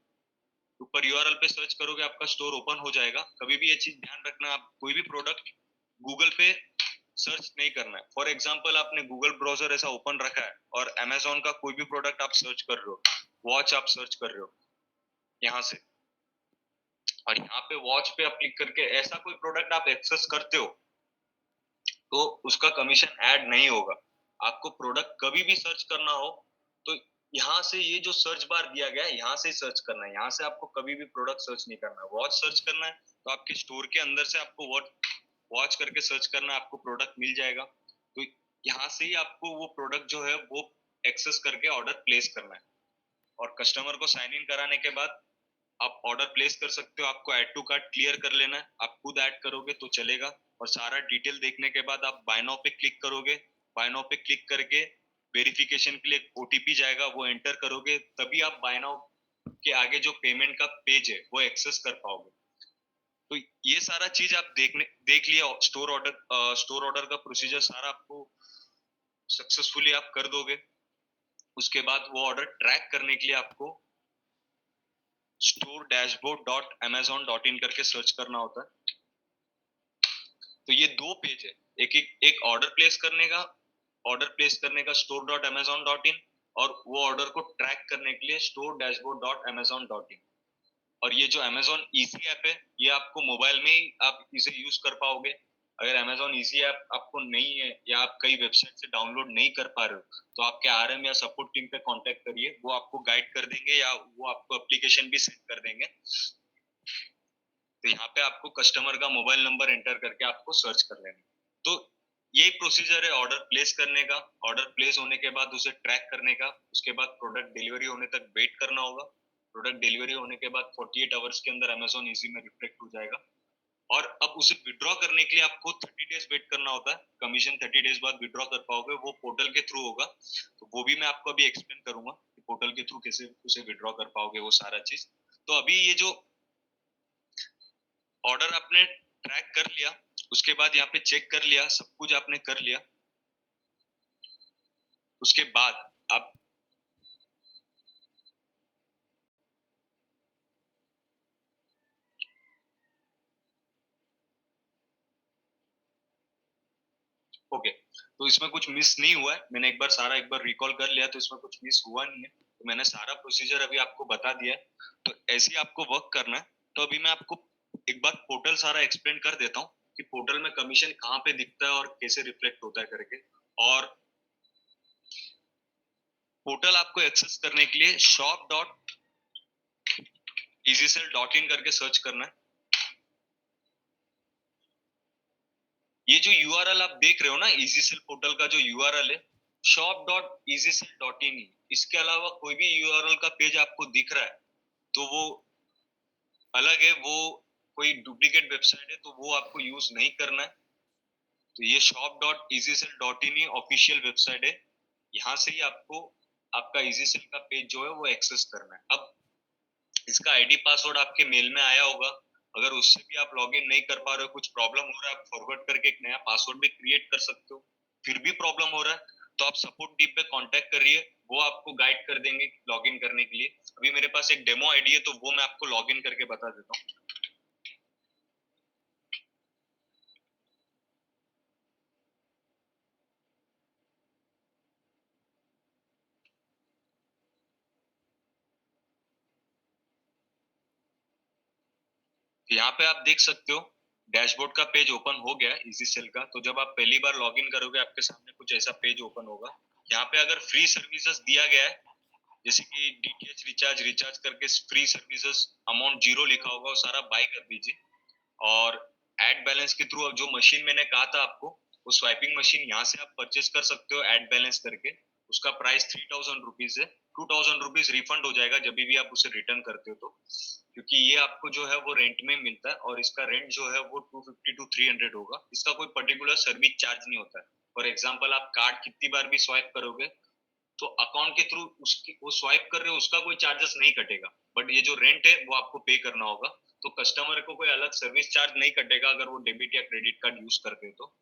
ऊपर यूआरएल पे सर्च करोगे आपका स्टोर ओपन हो जाएगा। कभी भी ये चीज ध्यान रखना, आप कोई भी प्रोडक्ट गूगल पे सर्च नहीं करना है। फॉर एग्जाम्पल आपने गूगल ब्राउजर ऐसा ओपन रखा है और अमेजोन का कोई भी प्रोडक्ट आप सर्च कर रहे हो, वॉच आप सर्च कर रहे हो यहाँ से, और यहाँ पे वॉच पे आप क्लिक करके ऐसा कोई प्रोडक्ट आप एक्सेस करते हो तो उसका कमीशन ऐड नहीं होगा। आपको प्रोडक्ट कभी भी सर्च करना हो तो यहाँ से ये जो सर्च बार दिया गया है यहाँ से सर्च करना है। यहाँ से आपको कभी भी प्रोडक्ट सर्च नहीं करना है। वॉच सर्च करना है तो आपके स्टोर के अंदर से आपको वॉच करके सर्च करना है, आपको प्रोडक्ट मिल जाएगा। तो यहाँ से ही आपको वो प्रोडक्ट जो है वो एक्सेस करके ऑर्डर प्लेस करना है। और कस्टमर को साइन इन कराने के बाद आप ऑर्डर प्लेस कर सकते हो। आपको ऐड टू कार्ट क्लियर कर लेना है, आप खुद ऐड करोगे तो चलेगा। और सारा डिटेल देखने के बाद आप बाय नाउ पे क्लिक करोगे। बाय नाउ पे क्लिक करके वेरिफिकेशन के लिए ओटीपी जाएगा, वो एंटर करोगे, तभी आप बाय नाउ के आगे जो पेमेंट का पेज है वो एक्सेस कर पाओगे। तो ये सारा चीज आप देख लिया, स्टोर ऑर्डर का प्रोसीजर सारा आपको सक्सेसफुली आप कर दोगे। उसके बाद वो ऑर्डर ट्रैक करने के लिए आपको store-dashboard.amazon.in करके सर्च करना होता है। तो ये दो पेज है, एक ऑर्डर प्लेस करने का store.amazon.in, और वो ऑर्डर को ट्रैक करने के लिए store-dashboard.amazon.in। और ये जो Amazon Easy ऐप है, ये आपको मोबाइल में ही आप इसे यूज कर पाओगे। अगर Amazon Easy ऐप आपको नहीं है या आप कई वेबसाइट से डाउनलोड नहीं कर पा रहे हो, तो आपके आरएम या सपोर्ट टीम पे कांटेक्ट करिए, वो आपको गाइड कर देंगे या वो आपको एप्लीकेशन भी सेंड कर देंगे। तो यहाँ पे आपको कस्टमर का मोबाइल नंबर एंटर करके आपको सर्च कर लेना। तो यही प्रोसीजर है ऑर्डर प्लेस करने का। ऑर्डर प्लेस होने के बाद उसे ट्रैक करने का, उसके बाद प्रोडक्ट डिलीवरी होने तक वेट करना होगा। प्रोडक्ट डिलीवरी होने के बाद 48 आवर्स के अंदर Amazon Easy में रिफ्लेक्ट हो जाएगा। और अब उसे विड्रॉ करने के लिए आपको 30 डेज वेट करना होता है। कमीशन 30 डेज बाद विड्रॉ कर पाओगे, वो पोर्टल के थ्रू होगा। तो वो भी मैं आपको अभी एक्सप्लेन करूंगा कि पोर्टल के थ्रू कैसे उसे विड्रॉ कर पाओगे, वो सारा चीज। तो अभी ये जो ऑर्डर आपने ट्रैक कर लिया, उसके बाद यहाँ पे चेक कर लिया, सब कुछ आपने कर लिया। उसके बाद आप ओके, तो इसमें कुछ मिस नहीं हुआ है। मैंने एक बार रिकॉल कर लिया, तो इसमें कुछ मिस हुआ नहीं है। तो मैंने सारा प्रोसीजर अभी आपको बता दिया है। तो ऐसे ही आपको वर्क करना है। तो अभी मैं आपको एक बार पोर्टल सारा एक्सप्लेन कर देता हूँ कि पोर्टल में कमीशन कहाँ पे दिखता है और कैसे रिफ्लेक्ट होता है करके। और पोर्टल आपको एक्सेस करने के लिए shop.easycell.in करके सर्च करना है। ये जो यूआरएल आप देख रहे हो ना, इजीसेल पोर्टल का जो यूआरएल है, shop.easycell.in ही। इसके अलावा कोई भी यूआरएल का पेज आपको दिख रहा है तो वो अलग है, वो कोई डुप्लीकेट वेबसाइट है, तो वो आपको यूज नहीं करना है। तो ये shop.easycell.in ही ऑफिशियल वेबसाइट है। यहाँ से ही आपको आपका इजीसेल का पेज जो है वो एक्सेस करना है। अब इसका आईडी पासवर्ड आपके मेल में आया होगा। अगर उससे भी आप लॉगिन नहीं कर पा रहे हो, कुछ प्रॉब्लम हो रहा है, आप फॉरवर्ड करके एक नया पासवर्ड भी क्रिएट कर सकते हो। फिर भी प्रॉब्लम हो रहा है तो आप सपोर्ट टीम पे कांटेक्ट करिए, वो आपको गाइड कर देंगे लॉगिन करने के लिए। अभी मेरे पास एक डेमो आईडी है, तो वो मैं आपको लॉगिन करके बता देता हूँ। यहाँ पे आप देख सकते हो डैशबोर्ड का पेज ओपन हो गया इजी सेल का। तो जब आप पहली बार लॉगिन करोगे, आपके सामने कुछ ऐसा पेज ओपन होगा। यहाँ पे अगर फ्री सर्विसेज दिया गया है, जैसे कि डीटीएच रिचार्ज करके फ्री सर्विसेज अमाउंट 0 लिखा होगा, वो सारा बाय कर दीजिए। और एड बैलेंस के थ्रू, अब जो मशीन मैंने कहा था आपको, वो स्वाइपिंग मशीन यहाँ से आप परचेस कर सकते हो एड बैलेंस करके। उसका प्राइस 3000 रुपीज है। 2000 रुपीज रिफंड हो जाएगा जब भी आप उसे रिटर्न करते हो तो, क्योंकि ये आपको जो है वो रेंट में मिलता है, और इसका रेंट जो है वो 250 टू 300 होगा। इसका कोई पर्टिकुलर सर्विस चार्ज नहीं होता है। फॉर एग्जाम्पल, आप कार्ड कितनी बार भी स्वाइप करोगे, तो अकाउंट के थ्रू उसकी वो स्वाइप कर रहे हो, उसका कोई चार्जेस नहीं कटेगा। बट ये जो रेंट है वो आपको पे करना होगा। तो कस्टमर को कोई अलग सर्विस चार्ज नहीं कटेगा अगर वो डेबिट या क्रेडिट कार्ड यूज करते हो तो।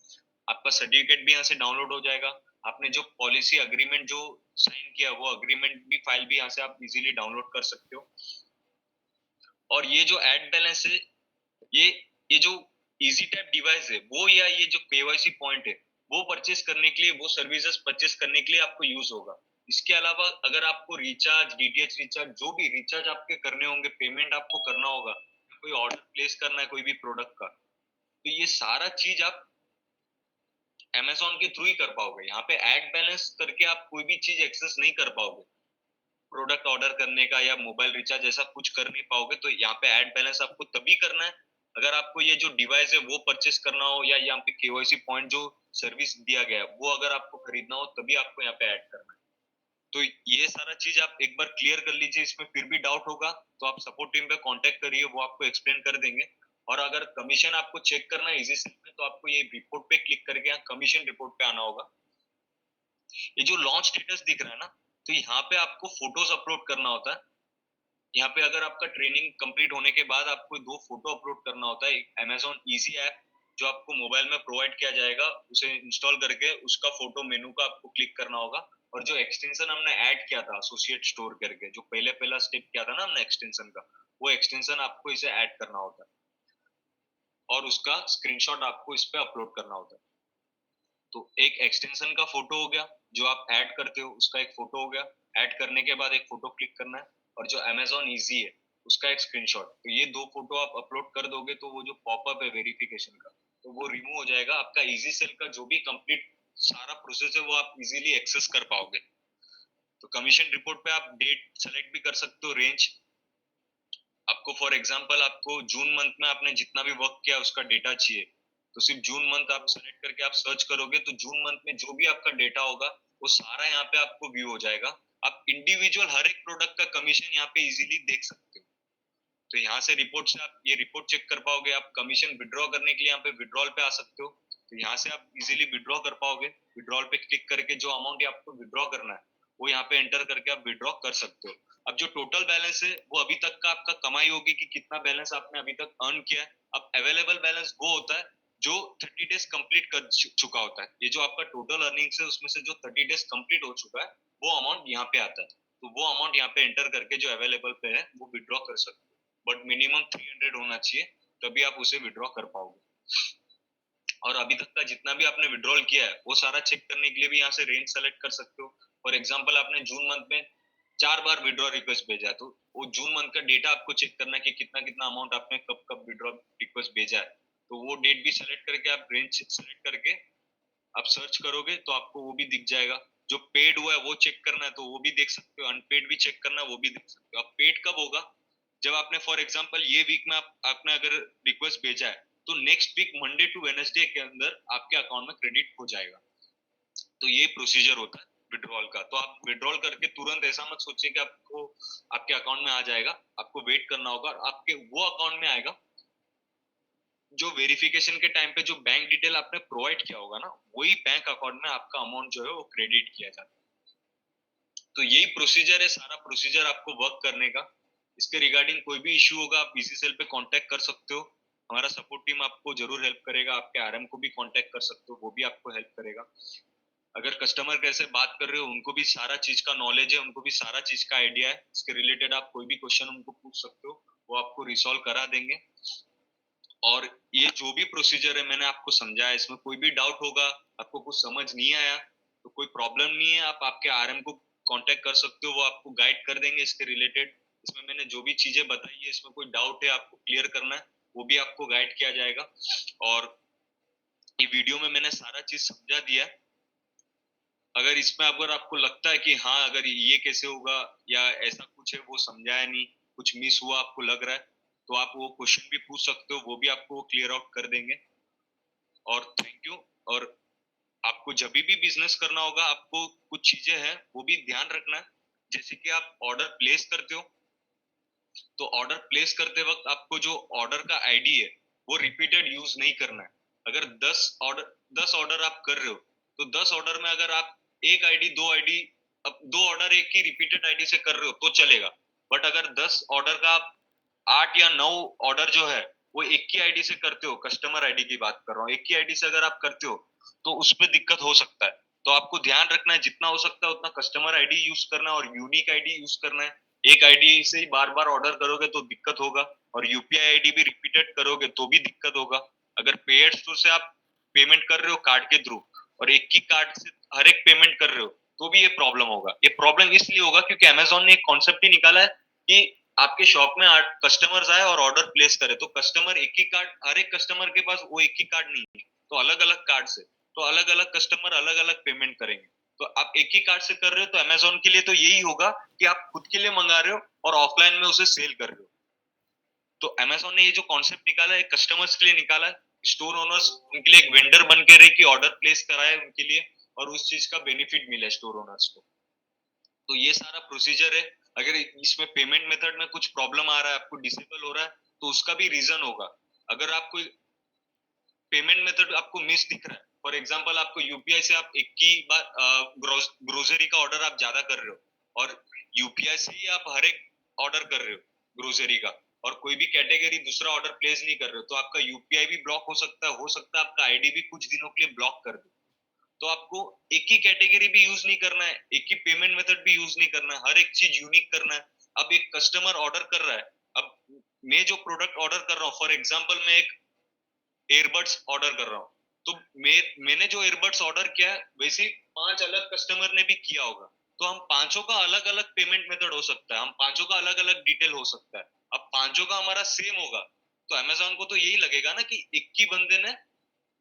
आपका सर्टिफिकेट भी यहाँ से डाउनलोड हो जाएगा। आपने जो पॉलिसी अग्रीमेंट जो साइन किया, वो अग्रीमेंट भी फाइल भी यहाँ से आप इजीली डाउनलोड कर सकते हो। और ये जो एड बैलेंस है, ये ये जो इजी टैप डिवाइस है वो, या ये जो केवाईसी पॉइंट है, वो परचेस करने के लिए, वो सर्विसेज परचेस करने के लिए आपको यूज होगा। इसके अलावा अगर आपको रिचार्ज, डीटीएच रिचार्ज, जो भी रिचार्ज आपके करने होंगे, पेमेंट आपको करना होगा, कोई ऑर्डर प्लेस करना है कोई भी प्रोडक्ट का, तो ये सारा चीज आप Amazon के थ्रू ही कर पाओगे। यहाँ पे एड बैलेंस करके आप कोई भी चीज एक्सेस नहीं कर पाओगे। प्रोडक्ट ऑर्डर करने का या मोबाइल रिचार्ज ऐसा कुछ कर नहीं पाओगे। तो यहाँ पे ऐड बैलेंस आपको तभी करना है अगर आपको ये जो डिवाइस है वो परचेस करना हो, या यहाँ पे केवाईसी पॉइंट जो सर्विस दिया गया है वो अगर आपको खरीदना हो, तभी आपको यहाँ पे ऐड करना है। तो ये सारा चीज आप एक बार क्लियर कर लीजिए। इसमें फिर भी डाउट होगा तो आप सपोर्ट टीम पे कांटेक्ट करिए, वो आपको एक्सप्लेन कर देंगे। और अगर कमीशन आपको चेक करना है इजी सेल में, तो आपको ये रिपोर्ट पे क्लिक करके यहाँ कमीशन रिपोर्ट पे आना होगा। ये जो लॉन्च स्टेटस दिख रहा है ना, तो यहाँ पे आपको फोटोज अपलोड करना होता है। यहाँ पे अगर आपका ट्रेनिंग कंप्लीट होने के बाद आपको 2 फोटो अपलोड करना होता है। एक अमेज़न ईज़ी ऐप जो आपको मोबाइल में प्रोवाइड किया जाएगा, उसे इंस्टॉल करके उसका फोटो मेनू का आपको क्लिक करना होगा और जो एक्सटेंशन हमने ऐड किया था एसोसिएट स्टोर करके, जो पहला स्टेप किया था ना हमने एक्सटेंशन का, वो एक्सटेंशन आपको इसे ऐड करना होता है और उसका स्क्रीनशॉट आपको इस पे अपलोड करना होता है। तो एक एक्सटेंशन का फोटो हो गया, जो आप ऐड करते हो उसका एक फोटो हो गया, ऐड करने के बाद एक फोटो क्लिक करना है और जो अमेज़न ईज़ी है, उसका एक स्क्रीनशॉट। तो ये 2 फोटो आप अपलोड कर दोगे तो वो जो पॉपअप है वेरिफिकेशन का, तो वो रिमूव हो जाएगा। आपका ईज़ी सेल का जो भी कंप्लीट सारा प्रोसेस है वो आप इजीली एक्सेस कर पाओगे। तो कमीशन रिपोर्ट पे आप डेट सेलेक्ट भी कर सकते हो, रेंज। आपको फॉर एग्जांपल आपको जून मंथ में आपने जितना भी वर्क किया उसका डेटा चाहिए, तो सिर्फ जून मंथ आप सेलेक्ट करके आप सर्च करोगे तो जून मंथ में जो भी आपका डेटा होगा वो सारा यहाँ पे आपको व्यू हो जाएगा। आप इंडिविजुअल हर एक प्रोडक्ट का कमीशन यहाँ पे इजीली देख सकते हो। तो यहाँ से रिपोर्ट से आप ये रिपोर्ट चेक कर पाओगे। आप कमीशन विड्रॉ करने के लिए यहाँ पे विड्रॉल पे आ सकते हो, तो यहाँ से आप इजीली विड्रॉ कर पाओगे। विड्रॉल पे क्लिक करके जो अमाउंट आपको विड्रॉ करना है वो यहाँ पे एंटर करके आप विड्रॉ कर सकते हो। अब जो टोटल बैलेंस है वो अभी तक का आपका कमाई होगी कि कितना बैलेंस आपने अभी तक अर्न किया है। अब अवेलेबल बैलेंस वो होता है जो 30 डेज कंप्लीट कर चुका होता है। ये जो आपका टोटल अर्निंग्स है उसमें से जो 30 डेज कंप्लीट हो चुका है वो अमाउंट यहाँ पे आता है। तो वो अमाउंट यहाँ पे एंटर करके जो अवेलेबल पे है वो विड्रॉ कर सकते हो, बट मिनिमम 300 होना चाहिए, तभी आप उसे विड्रॉ कर पाओगे। और अभी तक का जितना भी आपने विड्रॉल किया है वो सारा चेक करने के लिए भी यहाँ से रेंज सेलेक्ट कर सकते हो। फॉर एग्जांपल आपने जून मंथ में 4 बार विड्रॉ रिक्वेस्ट भेजा है, तो वो जून मंथ का डेटा आपको चेक करना है कि कितना कितना अमाउंट आपने कब कब विड्रॉ रिक्वेस्ट भेजा है। तो वो डेट भी सेलेक्ट करके आप रेंज सेलेक्ट करके आप सर्च करोगे तो आपको वो भी दिख जाएगा। जो पेड हुआ है वो चेक करना है तो वो भी देख सकते हो, अनपेड भी चेक करना है वो भी देख सकते हो। अब पेड कब होगा? जब आपने फॉर एग्जांपल ये वीक में आपने अगर रिक्वेस्ट भेजा है तो next week Monday to Wednesday के अंदर आपके अकाउंट में क्रेडिट हो जाएगा। तो ये प्रोसीजर होता है विड्रॉल का। तो आप विड्रॉल करके तुरंत ऐसा मत सोचिए कि आपको आपके अकाउंट में आ जाएगा। आपको वेट करना होगा और आपके वो अकाउंट में आएगा जो वेरिफिकेशन के टाइम पे जो बैंक डिटेल आपने प्रोवाइड किया होगा ना, वही बैंक अकाउंट में आपका अमाउंट जो है वो क्रेडिट किया जाता है। तो यही प्रोसीजर है, सारा प्रोसीजर आपको वर्क करने का। इसके रिगार्डिंग कोई भी इश्यू होगा आप इसी सेल पे कांटेक्ट कर सकते हो। हमारा सपोर्ट टीम आपको जरूर हेल्प करेगा। आपके आरएम को भी कांटेक्ट कर सकते हो, वो भी आपको हेल्प करेगा। अगर कस्टमर कैसे बात कर रहे हो उनको भी सारा चीज का नॉलेज है, उनको भी सारा चीज का आइडिया है। इसके रिलेटेड आप कोई भी क्वेश्चन उनको पूछ सकते हो, वो आपको रिसॉल्व करा देंगे। और ये जो भी प्रोसीजर है मैंने आपको समझाया, इसमें कोई भी डाउट होगा, आपको कुछ समझ नहीं आया तो कोई प्रॉब्लम नहीं है, आप आपके आरएम को कांटेक्ट कर सकते हो, वो आपको गाइड कर देंगे इसके रिलेटेड। इसमें मैंने जो भी चीजें बताई है, इसमें कोई डाउट है आपको क्लियर करना है, वो भी आपको गाइड किया जाएगा। और ये वीडियो में मैंने सारा चीज समझा दिया है। अगर इसमें अगर आपको लगता है कि हाँ अगर ये कैसे होगा या ऐसा कुछ है वो समझाया नहीं, कुछ मिस हुआ आपको लग रहा है, तो आप वो क्वेश्चन भी पूछ सकते हो, वो भी आपको वो क्लियर आउट कर देंगे। और थैंक यू। और आपको जब भी बिजनेस करना होगा आपको कुछ चीजें हैं वो भी ध्यान रखना है। जैसे कि आप ऑर्डर प्लेस करते हो तो ऑर्डर प्लेस करते वक्त आपको जो ऑर्डर का आईडी है वो रिपीटेड यूज नहीं करना है। अगर 10 ऑर्डर आप कर रहे हो तो 10 ऑर्डर में अगर आप एक आईडी दो आईडी, अब 2 ऑर्डर एक ही रिपीटेड आईडी से कर रहे हो तो चलेगा। बट अगर 10 ऑर्डर का आप 8 या 9 ऑर्डर जो है वो एक ही आईडी से करते हो, कस्टमर आईडी की बात कर रहा हूँ, एक ही आईडी से अगर आप करते हो तो उसमें दिक्कत हो सकता है। तो आपको ध्यान रखना है जितना हो सकता है उतना कस्टमर आईडी यूज करना है और यूनिक आईडी यूज करना है। एक आईडी से ही बार बार ऑर्डर करोगे तो दिक्कत होगा, और यूपीआई आईडी भी रिपीटेड करोगे तो भी दिक्कत होगा। अगर पेड स्टोर से आप पेमेंट कर रहे हो कार्ड के थ्रू और एक ही कार्ड से हर एक पेमेंट कर रहे हो तो भी ये प्रॉब्लम होगा। ये प्रॉब्लम इसलिए होगा क्योंकि अमेजोन ने एक कॉन्सेप्ट ही निकाला है कि आपके शॉप में कस्टमर्स आए और ऑर्डर प्लेस करे तो कस्टमर एक ही कार्ड, हर एक कस्टमर के पास वो एक ही कार्ड नहीं है, तो अलग अलग कार्ड से, तो अलग अलग कस्टमर अलग अलग पेमेंट करेंगे। तो आप एक ही कार्ड से कर रहे हो तो अमेजोन के लिए तो यही होगा कि आप खुद के लिए मंगा रहे हो और ऑफलाइन में उसे सेल कर रहे हो। तो अमेजोन ने ये जो कॉन्सेप्ट निकाला है कस्टमर्स के लिए निकाला है, स्टोर ओनर्स उनके लिए एक वेंडर बन के रहे कि ऑर्डर प्लेस कराए उनके लिए और उस चीज का बेनिफिट मिले स्टोर ओनर्स को। तो ये सारा प्रोसीजर है। अगर इसमें पेमेंट मेथड में कुछ प्रॉब्लम आ रहा है, आपको डिसेबल हो रहा है, तो उसका भी रीजन होगा। अगर आप कोई पेमेंट मेथड आपको मिस दिख रहा है, फॉर एग्जांपल आपको यूपीआई से आप एक ही बार ग्रोसरी का ऑर्डर आप ज्यादा कर रहे हो और यूपीआई से ही आप हर एक ऑर्डर कर रहे हो ग्रोसरी का और कोई भी कैटेगरी दूसरा ऑर्डर प्लेस नहीं कर रहे हो, तो आपका यूपीआई भी ब्लॉक हो सकता है आपका आईडी भी कुछ दिनों के लिए ब्लॉक कर दे। तो आपको एक ही कैटेगरी भी यूज नहीं करना है, एक ही पेमेंट मेथड भी यूज नहीं करना है, हर एक चीज यूनिक करना है। अब एक कस्टमर ऑर्डर कर रहा है, अब मैं जो प्रोडक्ट ऑर्डर कर रहा हूँ, फॉर एग्जाम्पल मैं एक एयरबड्स ऑर्डर कर रहा हूँ, तो मैंने जो एयरबड्स ऑर्डर किया है वैसे ही 5 अलग कस्टमर ने भी किया होगा, तो हम पांचों का अलग अलग पेमेंट मेथड हो सकता है, हम पांचों का अलग अलग डिटेल हो सकता है। अब पांचों का हमारा सेम होगा तो अमेजोन को तो यही लगेगा ना कि एक ही बंदे ने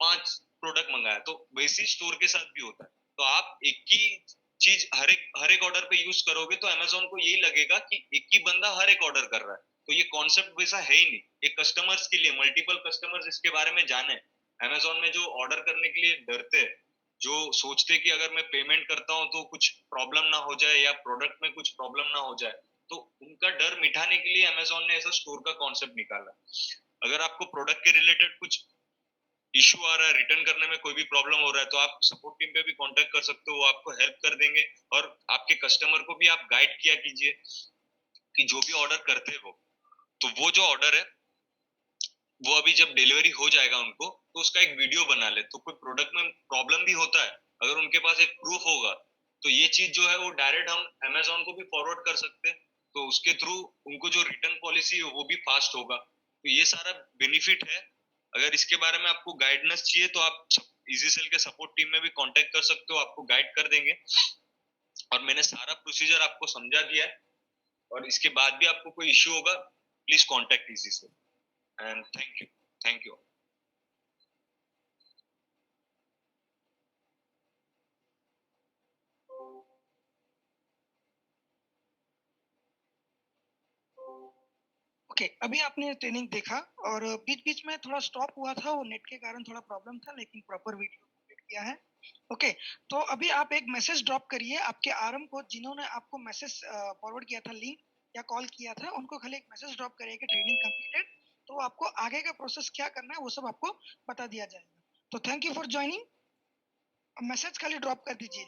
5 प्रोडक्ट मंगाया, तो वैसे ही स्टोर के साथ भी होता है। तो आप एक ही चीज हर एक ऑर्डर पे यूज करोगे तो अमेजोन को यही लगेगा कि एक ही बंदा हर एक ऑर्डर कर रहा है, तो ये कॉन्सेप्ट वैसा है ही नहीं। ये कस्टमर्स के लिए, मल्टीपल कस्टमर्स इसके बारे में जाने। अमेजोन में जो ऑर्डर करने के लिए डरते हैं, जो सोचते कि अगर मैं पेमेंट करता हूँ तो कुछ प्रॉब्लम ना हो जाए या प्रोडक्ट में कुछ प्रॉब्लम ना हो जाए, तो उनका डर मिटाने के लिए अमेजोन ने ऐसा स्टोर का कॉन्सेप्ट निकाला। अगर आपको प्रोडक्ट के रिलेटेड कुछ इशू आ रहा है, रिटर्न करने में कोई भी प्रॉब्लम हो रहा है, तो आप सपोर्ट टीम पे भी कांटेक्ट कर सकते हो, वो आपको हेल्प कर देंगे। और आपके कस्टमर को भी आप गाइड किया कीजिए कि जो भी ऑर्डर करते हैं वो, तो वो जो ऑर्डर है वो अभी जब डिलीवरी हो जाएगा उनको, तो उसका एक वीडियो बना ले। तो कोई प्रोडक्ट में प्रॉब्लम भी होता है, अगर उनके पास एक प्रूफ होगा तो ये चीज जो है वो डायरेक्ट हम अमेजोन को भी फॉरवर्ड कर सकते हैं, तो उसके थ्रू उनको जो रिटर्न पॉलिसी है वो भी फास्ट होगा। तो ये सारा बेनिफिट है। अगर इसके बारे में आपको गाइडेंस चाहिए तो आप इजी सेल के सपोर्ट टीम में भी कांटेक्ट कर सकते हो, आपको गाइड कर देंगे। और मैंने सारा प्रोसीजर आपको समझा दिया है, और इसके बाद भी आपको कोई इश्यू होगा please contact easy sell. And thank you. Thank you. Okay, अभी आपने ट्रेनिंग देखा और बीच-बीच में थोड़ा स्टॉप हुआ था, वो नेट के कारण थोड़ा प्रॉब्लम था, लेकिन प्रॉपर वीडियो कंप्लीट किया है। ओके, तो अभी आप एक मैसेज ड्रॉप करिए आपके आरएम को, जिन्होंने आपको मैसेज फॉरवर्ड किया था लिंक या कॉल किया था, उनको खाली एक मैसेज ड्रॉप करिए कि ट्रेनिंग कंप्लीटेड, तो आपको आगे का प्रोसेस क्या करना है वो सब आपको बता दिया जाएगा। तो thank you for joining, message खाली ड्रॉप कर दीजिए।